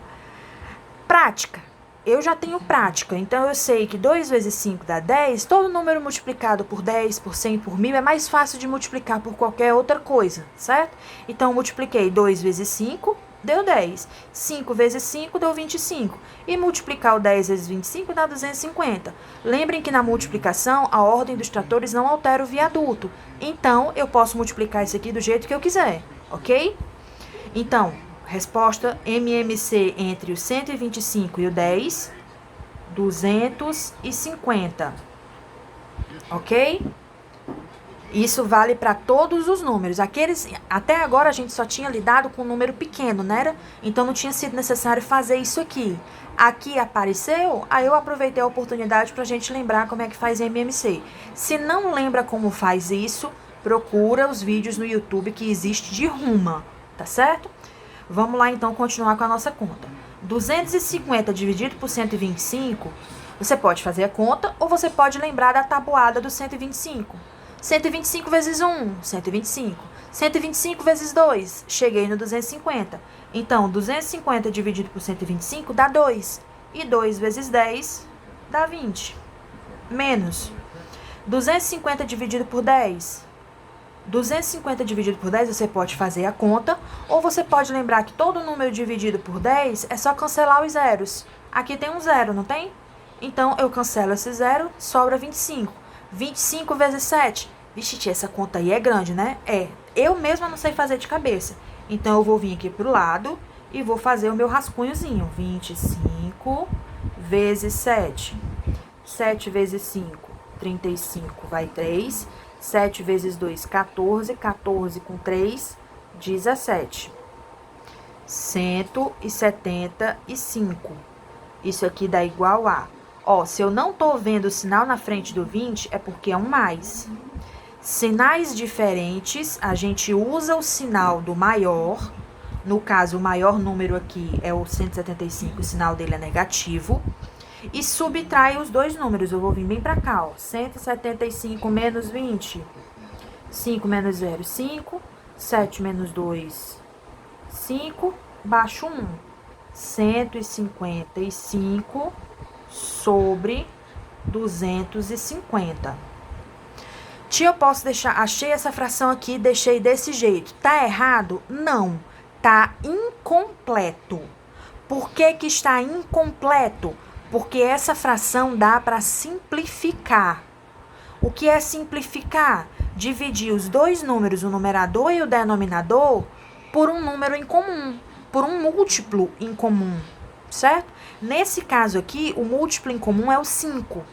Prática. Eu já tenho prática, então eu sei que 2 vezes 5 dá 10. Todo número multiplicado por 10, por 100, por 1000 é mais fácil de multiplicar por qualquer outra coisa, certo? Então, eu multipliquei 2 vezes 5, deu 10. 5 vezes 5 deu 25. E multiplicar o 10 vezes 25 dá 250. Lembrem que na multiplicação, a ordem dos tratores não altera o viaduto. Então, eu posso multiplicar isso aqui do jeito que eu quiser, ok? Então, resposta MMC entre o 125 e o 10, 250, ok? Isso vale para todos os números. Até agora a gente só tinha lidado com um número pequeno, né? Então não tinha sido necessário fazer isso aqui. Aqui apareceu, aí eu aproveitei a oportunidade para a gente lembrar como é que faz MMC. Se não lembra como faz isso, procura os vídeos no YouTube que existe de ruma, tá certo? Vamos lá então continuar com a nossa conta. 250 dividido por 125, você pode fazer a conta ou você pode lembrar da tabuada do 125. 125 vezes 1, 125. 125 vezes 2, cheguei no 250. Então, 250 dividido por 125 dá 2. E 2 vezes 10 dá 20. Menos 250 dividido por 10. 250 dividido por 10, você pode fazer a conta, ou você pode lembrar que todo número dividido por 10 é só cancelar os zeros. Aqui tem um zero, não tem? Então, eu cancelo esse zero, sobra 25. 25 vezes 7. Vixe, tia, essa conta aí é grande, né? É. Eu mesma não sei fazer de cabeça. Então, eu vou vir aqui pro lado e vou fazer o meu rascunhozinho. 25 vezes 7. 7 vezes 5, 35, vai 3. 7 vezes 2, 14. 14 com 3, 17. 175. Isso aqui dá igual a... Ó, se eu não tô vendo o sinal na frente do 20, é porque é um mais. Sinais diferentes, a gente usa o sinal do maior. No caso, o maior número aqui é o 175, o sinal dele é negativo. E subtrai os dois números. Eu vou vir bem pra cá, ó. 175 menos 20. 5 menos 0, 5. 7 menos 2, 5. Baixo 1. 155 sobre 250. Tia, eu posso deixar... Achei essa fração aqui, deixei desse jeito. Tá errado? Não. Tá incompleto. Por que que está incompleto? Porque essa fração dá para simplificar. O que é simplificar? Dividir os dois números, o numerador e o denominador, por um número em comum, por um múltiplo em comum, certo? Nesse caso aqui, o múltiplo em comum é o 5.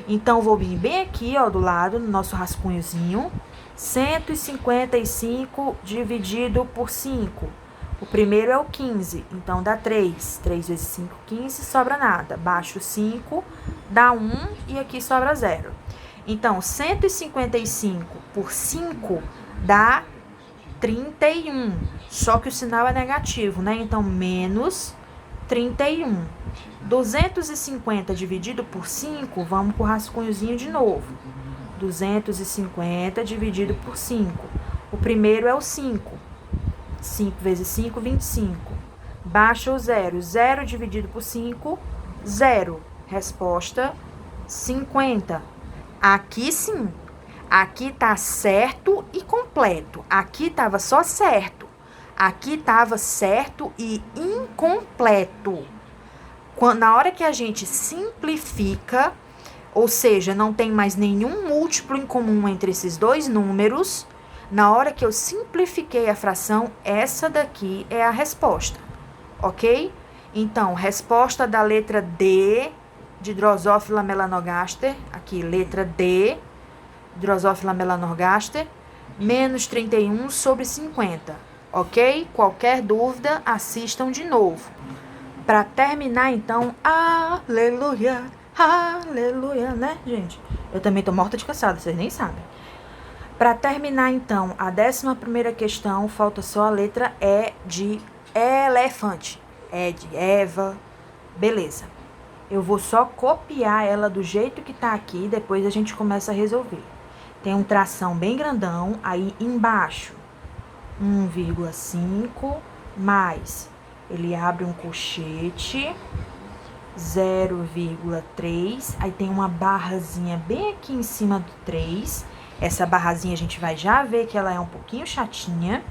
Então, vou vir bem aqui, ó, do lado, no nosso rascunhozinho. 155 dividido por 5. O primeiro é o 15, então dá 3. 3 vezes 5, 15, sobra nada. Baixo 5, dá 1 e aqui sobra 0. Então, 155 por 5 dá 31. Só que o sinal é negativo, né? Então, menos 31. 250 dividido por 5, vamos pro rascunhozinho de novo. 250 dividido por 5. O primeiro é o 5. 5 vezes 5, 25. Baixa o 0. 0 dividido por 5, 0. Resposta, 50. Aqui sim. Aqui tá certo e completo. Aqui tava só certo. Aqui tava certo e incompleto. Na hora que a gente simplifica, ou seja, não tem mais nenhum múltiplo em comum entre esses dois números, na hora que eu simplifiquei a fração, essa daqui é a resposta, ok? Então, resposta da letra D, de Drosophila melanogaster, aqui, letra D, Drosophila melanogaster, menos 31 sobre 50, ok? Qualquer dúvida, assistam de novo. Para terminar, então, aleluia, aleluia, né, gente? Eu também tô morta de cansada, vocês nem sabem. Para terminar, então, a 11ª questão, falta só a letra E de elefante. E de Eva, beleza. Eu vou só copiar ela do jeito que tá aqui, depois a gente começa a resolver. Tem um tração bem grandão, aí embaixo, 1,5 mais... Ele abre um colchete, 0,3, aí tem uma barrazinha bem aqui em cima do 3. Essa barrazinha a gente vai já ver que ela é um pouquinho chatinha.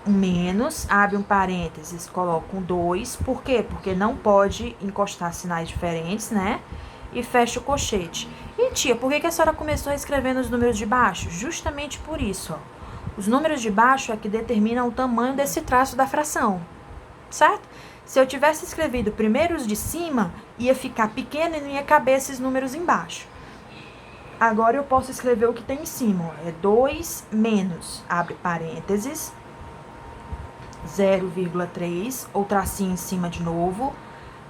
Menos, abre um parênteses, coloca um 2. Por quê? Porque não pode encostar sinais diferentes, né? E fecha o colchete. E tia, por que a senhora começou a escrever nos números de baixo? Justamente por isso, ó. Os números de baixo é que determinam o tamanho desse traço da fração. Certo? Se eu tivesse escrevido primeiro os de cima, ia ficar pequeno e não ia caber esses números embaixo. Agora eu posso escrever o que tem em cima, ó. É 2 menos, abre parênteses, 0,3, ou tracinho em cima de novo,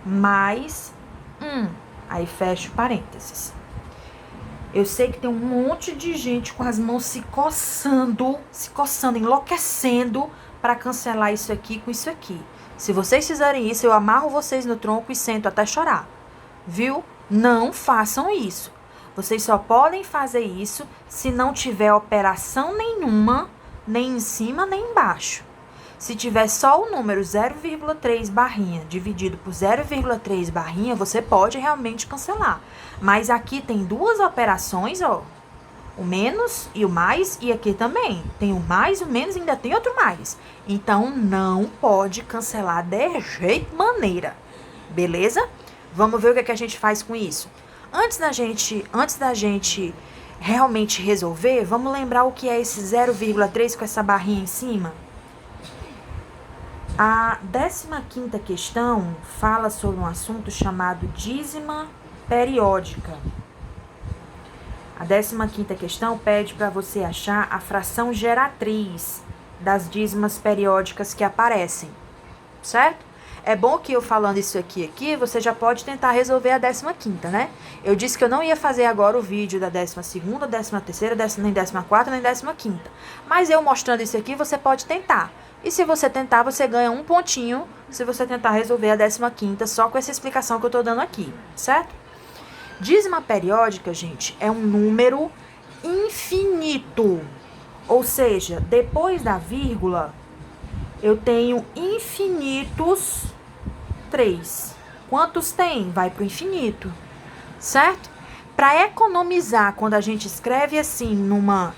mais 1, aí fecha parênteses. Eu sei que tem um monte de gente com as mãos se coçando, enlouquecendo, para cancelar isso aqui com isso aqui. Se vocês fizerem isso, eu amarro vocês no tronco e sento até chorar. Viu? Não façam isso. Vocês só podem fazer isso se não tiver operação nenhuma, nem em cima nem embaixo. Se tiver só o número 0,3 barrinha dividido por 0,3 barrinha, você pode realmente cancelar. Mas aqui tem duas operações, ó. O menos e o mais, e aqui também. Tem o mais, o menos, e ainda tem outro mais. Então, não pode cancelar de jeito maneira. Beleza? Vamos ver o que a gente faz com isso. Antes da gente realmente resolver, vamos lembrar o que é esse 0,3 com essa barrinha em cima? A 15ª questão fala sobre um assunto chamado dízima periódica. A 15ª questão pede para você achar a fração geratriz das dízimas periódicas que aparecem, certo? É bom que eu falando isso aqui, você já pode tentar resolver a 15ª, né? Eu disse que eu não ia fazer agora o vídeo da 12ª, 13ª, nem 14ª, nem 15ª. Mas eu mostrando isso aqui, você pode tentar. E se você tentar, você ganha um pontinho se você tentar resolver a 15ª só com essa explicação que eu tô dando aqui, certo? Dízima periódica, gente, é um número infinito. Ou seja, depois da vírgula, eu tenho infinitos 3. Quantos tem? Vai para o infinito, certo? Para economizar, quando a gente escreve assim numa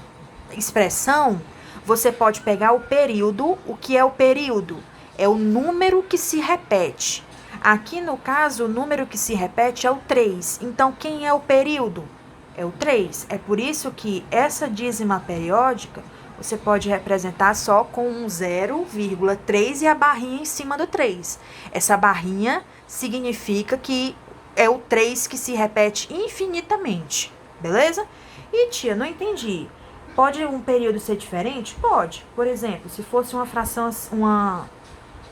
expressão, você pode pegar o período. O que é o período? É o número que se repete. Aqui, no caso, o número que se repete é o 3. Então, quem é o período? É o 3. É por isso que essa dízima periódica você pode representar só com um 0,3 e a barrinha em cima do 3. Essa barrinha significa que é o 3 que se repete infinitamente, beleza? E tia, não entendi. Pode um período ser diferente? Pode. Por exemplo, se fosse uma fração, uma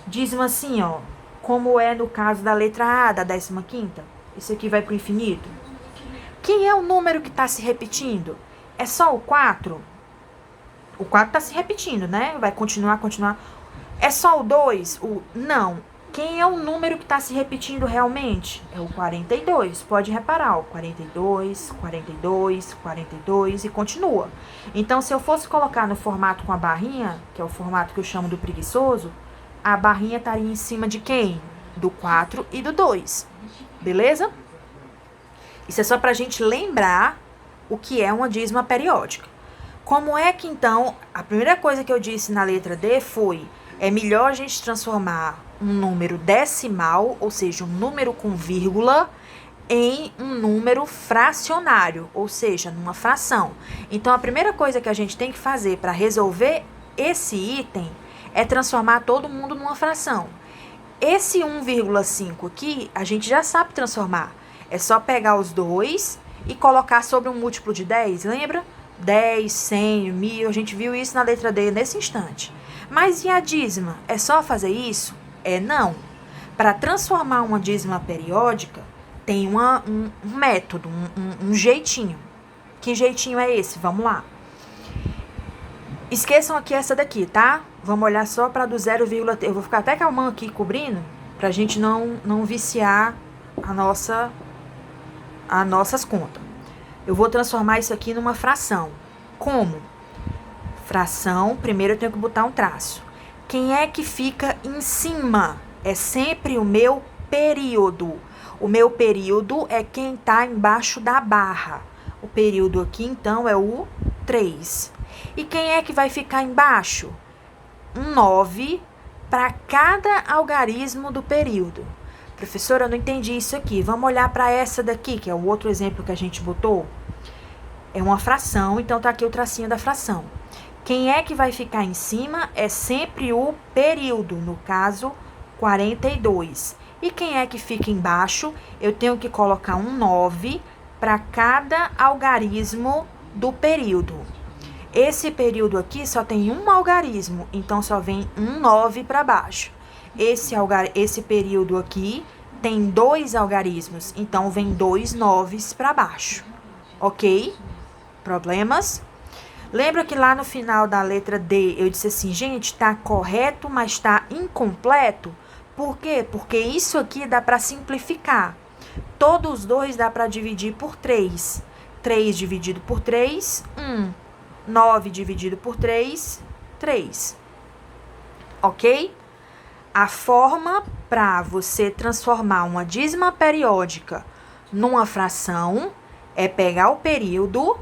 dízima assim, ó, como é no caso da letra A, da 15ª. Isso aqui vai pro infinito. Quem é o número que está se repetindo? É só o 4? O 4 está se repetindo, né? Vai continuar. É só o 2? Não. Quem é o número que está se repetindo realmente? É o 42. Pode reparar, ó, 42, 42, 42 e continua. Então, se eu fosse colocar no formato com a barrinha, que é o formato que eu chamo do preguiçoso, a barrinha estaria em cima de quem? Do 4 e do 2. Beleza? Isso é só para a gente lembrar o que é uma dízima periódica. Como é que, então, a primeira coisa que eu disse na letra D foi, é melhor a gente transformar um número decimal, ou seja, um número com vírgula, em um número fracionário, ou seja, numa fração. Então, a primeira coisa que a gente tem que fazer para resolver esse item é transformar todo mundo numa fração. Esse 1,5 aqui, a gente já sabe transformar. É só pegar os dois e colocar sobre um múltiplo de 10, lembra? 10, 100, 1000, a gente viu isso na letra D nesse instante. Mas e a dízima? É só fazer isso? Não. Para transformar uma dízima periódica, tem um método, um jeitinho. Que jeitinho é esse? Vamos lá. Esqueçam aqui essa daqui, tá? Vamos olhar só para do 0,3. Eu vou ficar até com a mão aqui cobrindo, pra gente não viciar as nossas contas. Eu vou transformar isso aqui numa fração. Como? Fração, primeiro eu tenho que botar um traço. Quem é que fica em cima? É sempre o meu período. O meu período é quem está embaixo da barra. O período aqui, então, é o 3. E quem é que vai ficar embaixo? Um 9 para cada algarismo do período. Professora, eu não entendi isso aqui. Vamos olhar para essa daqui, que é o outro exemplo que a gente botou. É uma fração, então tá aqui o tracinho da fração. Quem é que vai ficar em cima é sempre o período, no caso, 42. E quem é que fica embaixo? Eu tenho que colocar um 9 para cada algarismo do período. Esse período aqui só tem um algarismo, então só vem um 9 para baixo. Esse período aqui tem 2 algarismos, então vem 2 9s para baixo. Ok? Problemas? Lembra que lá no final da letra D eu disse assim, gente, tá correto, mas tá incompleto? Por quê? Porque isso aqui dá para simplificar. Todos os dois dá para dividir por 3. 3 dividido por 3, 1. 9 dividido por 3, 3. Ok? A forma para você transformar uma dízima periódica numa fração é pegar o período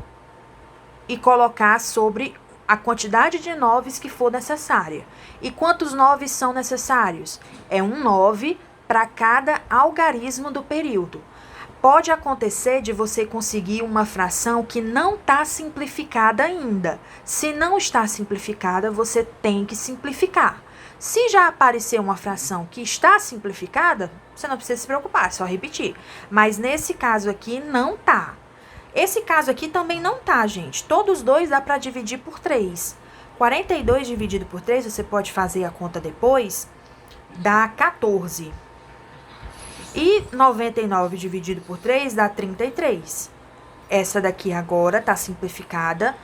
e colocar sobre a quantidade de 9s que for necessária. E quantos 9s são necessários? É um 9 para cada algarismo do período. Pode acontecer de você conseguir uma fração que não está simplificada ainda. Se não está simplificada, você tem que simplificar. Se já aparecer uma fração que está simplificada, você não precisa se preocupar, é só repetir. Mas nesse caso aqui, não tá. Esse caso aqui também não tá, gente. Todos os dois dá para dividir por 3. 42 dividido por 3, você pode fazer a conta depois, dá 14. E 99 dividido por 3 dá 33. Essa daqui agora tá simplificada,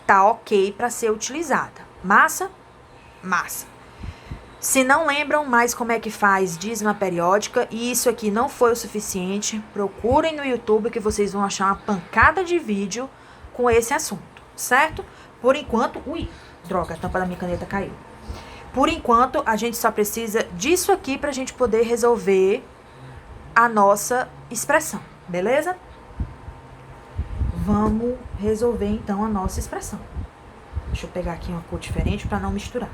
tá ok para ser utilizada. Massa? Massa. Se não lembram mais como é que faz dízima periódica e isso aqui não foi o suficiente, procurem no YouTube que vocês vão achar uma pancada de vídeo com esse assunto, certo? Por enquanto... Ui, droga, a tampa da minha caneta caiu. Por enquanto, a gente só precisa disso aqui pra gente poder resolver a nossa expressão, beleza? Vamos resolver, então, a nossa expressão. Deixa eu pegar aqui uma cor diferente para não misturar.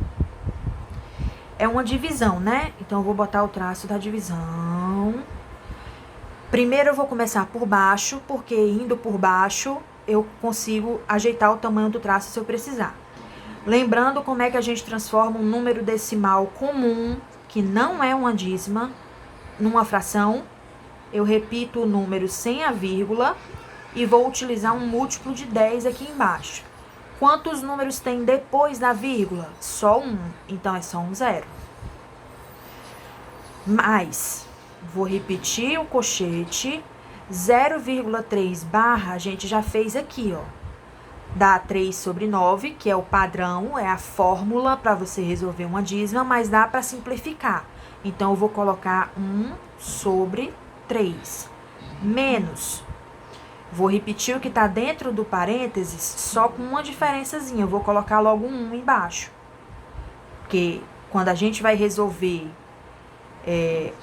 É uma divisão, né? Então, eu vou botar o traço da divisão. Primeiro eu vou começar por baixo, porque indo por baixo eu consigo ajeitar o tamanho do traço se eu precisar. Lembrando como é que a gente transforma um número decimal comum, que não é uma dízima, numa fração. Eu repito o número sem a vírgula e vou utilizar um múltiplo de 10 aqui embaixo. Quantos números tem depois da vírgula? Só um, então é só um zero. Mais, vou repetir o colchete, 0,3 barra, a gente já fez aqui, ó. Dá 3 sobre 9, que é o padrão, é a fórmula para você resolver uma dízima, mas dá para simplificar. Então, eu vou colocar 1 sobre 3. Menos, vou repetir o que está dentro do parênteses, só com uma diferençazinha. Eu vou colocar logo um embaixo. Porque quando a gente vai resolver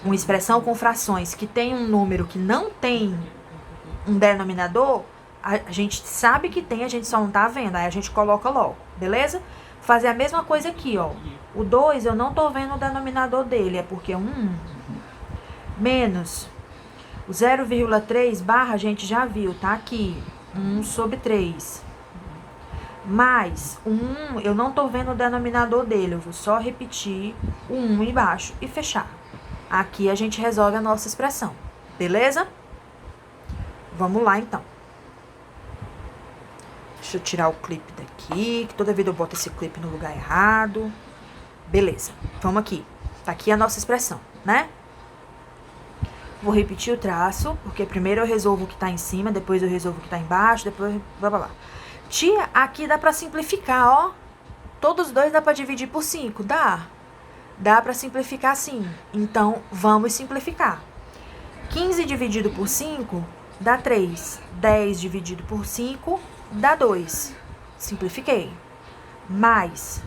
uma expressão com frações que tem um número que não tem um denominador, a gente sabe que tem, a gente só não tá vendo. Aí a gente coloca logo, beleza? Fazer a mesma coisa aqui, ó. O 2 eu não tô vendo o denominador dele, é porque é um 1. Menos o 0,3 barra, a gente já viu, tá aqui. 1 sobre 3. Mais o 1, eu não tô vendo o denominador dele. Eu vou só repetir o 1 embaixo e fechar. Aqui a gente resolve a nossa expressão, beleza? Vamos lá, então. Deixa eu tirar o clipe daqui, que toda vez eu boto esse clipe no lugar errado. Beleza, vamos aqui. Tá aqui a nossa expressão, né? Vou repetir o traço, porque primeiro eu resolvo o que tá em cima, depois eu resolvo o que tá embaixo, depois blá blá blá. Tia, aqui dá pra simplificar, ó. Todos os dois dá pra dividir por 5, dá? Dá pra simplificar sim. Então, vamos simplificar. 15 dividido por 5 dá 3. 10 dividido por 5 dá 2. Simplifiquei. Mais,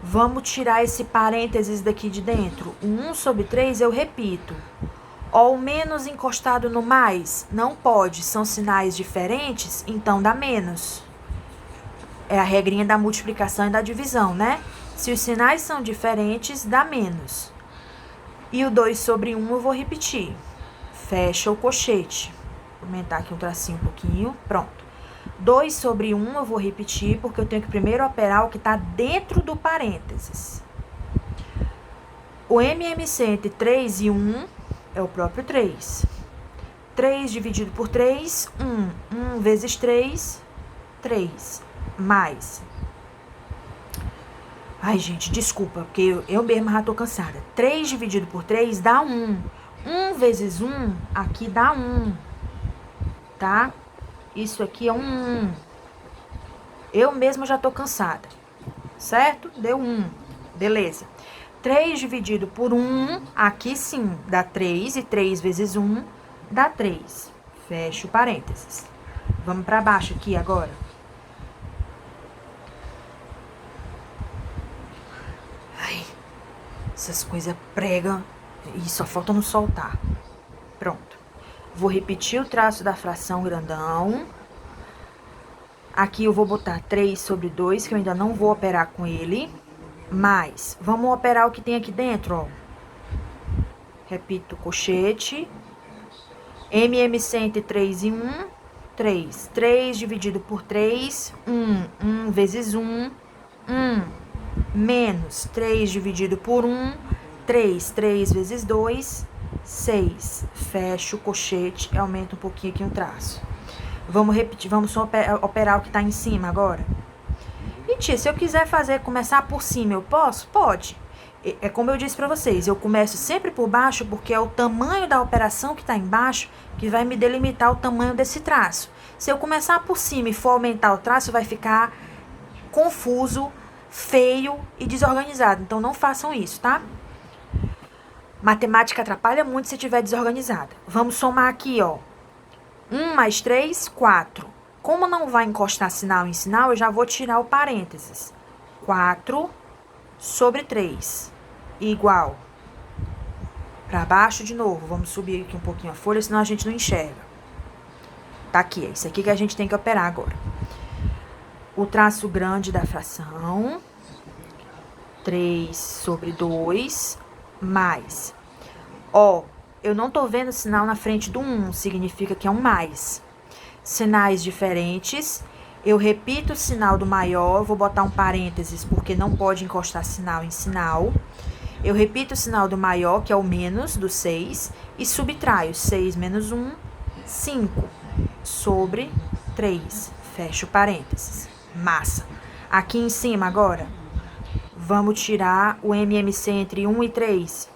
vamos tirar esse parênteses daqui de dentro. O 1 sobre 3 eu repito. Ó, o menos encostado no mais não pode, são sinais diferentes, então dá menos. É a regrinha da multiplicação e da divisão, né? Se os sinais são diferentes, dá menos. E o 2 sobre 1 eu vou repetir. Fecha o colchete. Vou aumentar aqui um tracinho um pouquinho. Pronto. 2 sobre 1 eu vou repetir, porque eu tenho que primeiro operar o que está dentro do parênteses. O MMC entre 3 e 1 é o próprio 3. 3 dividido por 3, 1. 1 vezes 3, 3. Mais. Ai, gente, desculpa, porque eu mesma já tô cansada. 3 dividido por 3 dá 1. 1 vezes 1, aqui dá 1. Tá? Isso aqui é um 1. Eu mesma já tô cansada. Certo? Deu 1. Beleza. 3 dividido por 1, aqui sim, dá 3. E 3 vezes 1 dá 3. Fecha o parênteses. Vamos para baixo aqui agora. Ai, essas coisas pregam e só falta não soltar. Pronto. Vou repetir o traço da fração grandão. Aqui eu vou botar 3 sobre 2, que eu ainda não vou operar com ele. Mais, vamos operar o que tem aqui dentro, ó. Repito o colchete. MMC entre 3 e 1, 3. 3 dividido por 3, 1. 1 vezes 1, 1. Menos 3 dividido por 1, 3. 3 vezes 2, 6. Fecho o colchete e aumento um pouquinho aqui o traço. Vamos repetir, vamos só operar o que está em cima agora. E tia, se eu quiser começar por cima, eu posso? Pode. É como eu disse para vocês, eu começo sempre por baixo porque é o tamanho da operação que está embaixo que vai me delimitar o tamanho desse traço. Se eu começar por cima e for aumentar o traço, vai ficar confuso, feio e desorganizado. Então, não façam isso, tá? Matemática atrapalha muito se estiver desorganizada. Vamos somar aqui, ó. 1 mais 3, 4. Como não vai encostar sinal em sinal, eu já vou tirar o parênteses. 4 sobre 3, igual. Para baixo de novo. Vamos subir aqui um pouquinho a folha, senão a gente não enxerga. Tá aqui, é isso aqui que a gente tem que operar agora. O traço grande da fração. 3 sobre 2, mais. Ó, eu não tô vendo sinal na frente do 1, significa que é um mais. Sinais diferentes, eu repito o sinal do maior, vou botar um parênteses porque não pode encostar sinal em sinal. Eu repito o sinal do maior, que é o menos do 6, e subtraio 6 menos 1, 5, sobre 3. Fecho parênteses. Massa. Aqui em cima agora, vamos tirar o MMC entre 1 e 3.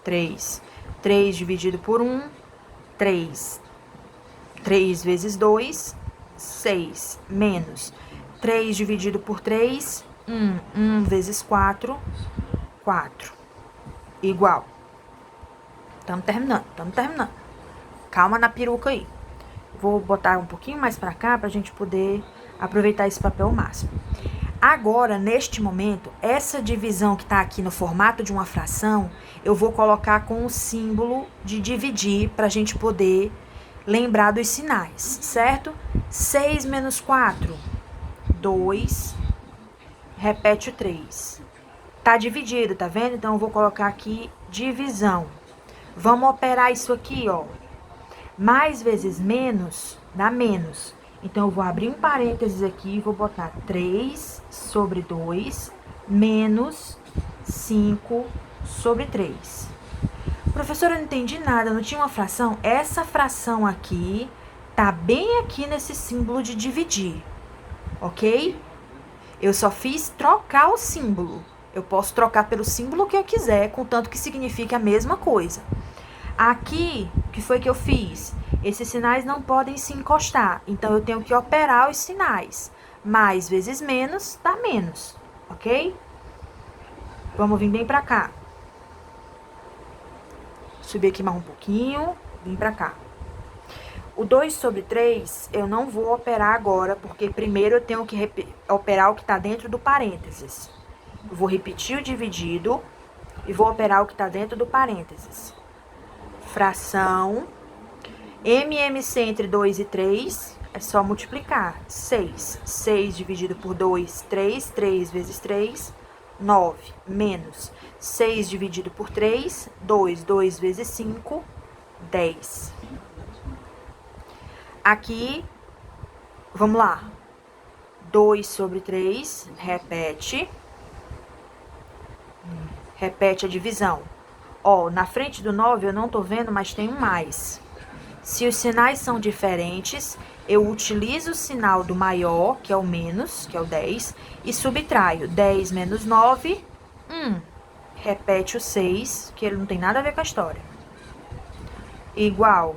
3. 3 dividido por 1, 3. 3 vezes 2, 6. Menos 3 dividido por 3, 1. 1 vezes 4, 4. Igual. Estamos terminando. Calma na peruca aí. Vou botar um pouquinho mais pra cá pra gente poder aproveitar esse papel ao máximo. Agora, neste momento, essa divisão que tá aqui no formato de uma fração, eu vou colocar com o símbolo de dividir pra gente poder lembrar dos sinais, certo? 6 menos 4, 2, repete o 3. Tá dividido, tá vendo? Então, eu vou colocar aqui divisão. Vamos operar isso aqui, ó. Mais vezes menos, dá menos. Então, eu vou abrir um parênteses aqui e vou botar 3 sobre 2 menos 5 sobre 3. Professora, eu não entendi nada, não tinha uma fração? Essa fração aqui tá bem aqui nesse símbolo de dividir, ok? Eu só fiz trocar o símbolo. Eu posso trocar pelo símbolo que eu quiser, contanto que signifique a mesma coisa. Aqui, o que foi que eu fiz? Esses sinais não podem se encostar, então eu tenho que operar os sinais. Mais vezes menos dá menos, ok? Vamos vir bem pra cá. Subir aqui mais um pouquinho, vim pra cá. O 2 sobre 3 eu não vou operar agora, porque primeiro eu tenho que operar o que tá dentro do parênteses. Eu vou repetir o dividido e vou operar o que tá dentro do parênteses. Fração, MMC entre 2 e 3, é só multiplicar. 6. 6 dividido por 2, 3. 3 vezes 3, 9. Menos 6 dividido por 3, 2. 2 vezes 5, 10. Aqui, vamos lá. 2 sobre 3, repete. Repete a divisão. Ó, na frente do 9 eu não tô vendo, mas tem um mais. Se os sinais são diferentes, eu utilizo o sinal do maior, que é o menos, que é o 10, e subtraio 10 menos 9, 1. Repete o 6, que ele não tem nada a ver com a história. Igual.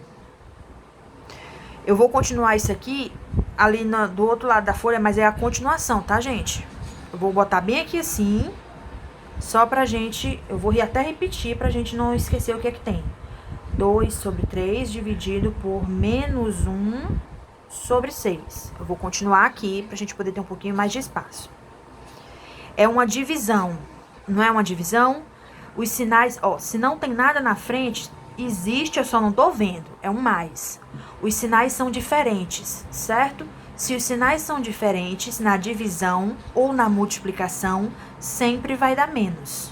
Eu vou continuar isso aqui ali do outro lado da folha, mas é a continuação, tá, gente? Eu vou botar bem aqui assim, só pra gente... Eu vou até repetir pra gente não esquecer o que é que tem. 2 sobre 3 dividido por menos 1 sobre 6. Eu vou continuar aqui pra gente poder ter um pouquinho mais de espaço. É uma divisão, não é uma divisão? Os sinais, ó, se não tem nada na frente, existe, eu só não tô vendo, é um mais. Os sinais são diferentes, certo? Se os sinais são diferentes, na divisão ou na multiplicação, sempre vai dar menos.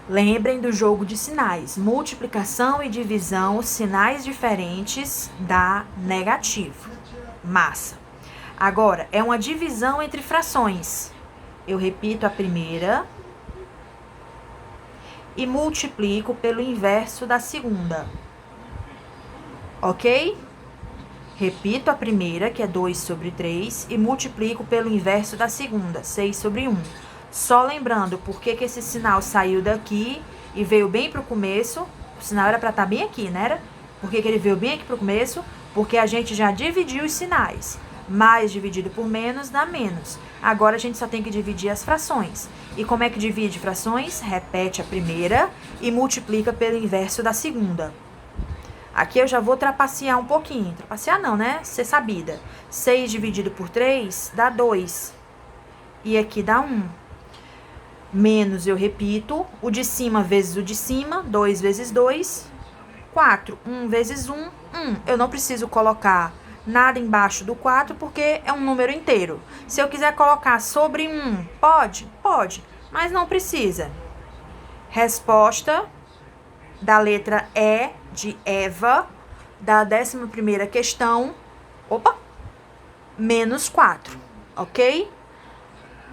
Lembrem do jogo de sinais. Multiplicação e divisão, sinais diferentes, dá negativo. Massa. Agora, é uma divisão entre frações. Eu repito a primeira e multiplico pelo inverso da segunda. Ok? Repito a primeira, que é 2 sobre 3, e multiplico pelo inverso da segunda, 6 sobre 1. Só lembrando por que esse sinal saiu daqui e veio bem pro começo. O sinal era para estar bem aqui, né? Era? Por que ele veio bem aqui pro começo? Porque a gente já dividiu os sinais. Mais dividido por menos dá menos. Agora a gente só tem que dividir as frações. E como é que divide frações? Repete a primeira e multiplica pelo inverso da segunda. Aqui eu já vou trapacear um pouquinho. Trapacear não, né? Ser sabida. 6 dividido por 3 dá 2. E aqui dá 1. Menos, eu repito, o de cima vezes o de cima, 2 vezes 2, 4. 1 vezes 1, 1. Eu não preciso colocar nada embaixo do 4, porque é um número inteiro. Se eu quiser colocar sobre 1, pode? Pode, mas não precisa. Resposta da letra E de Eva, da 11ª questão, menos 4, ok?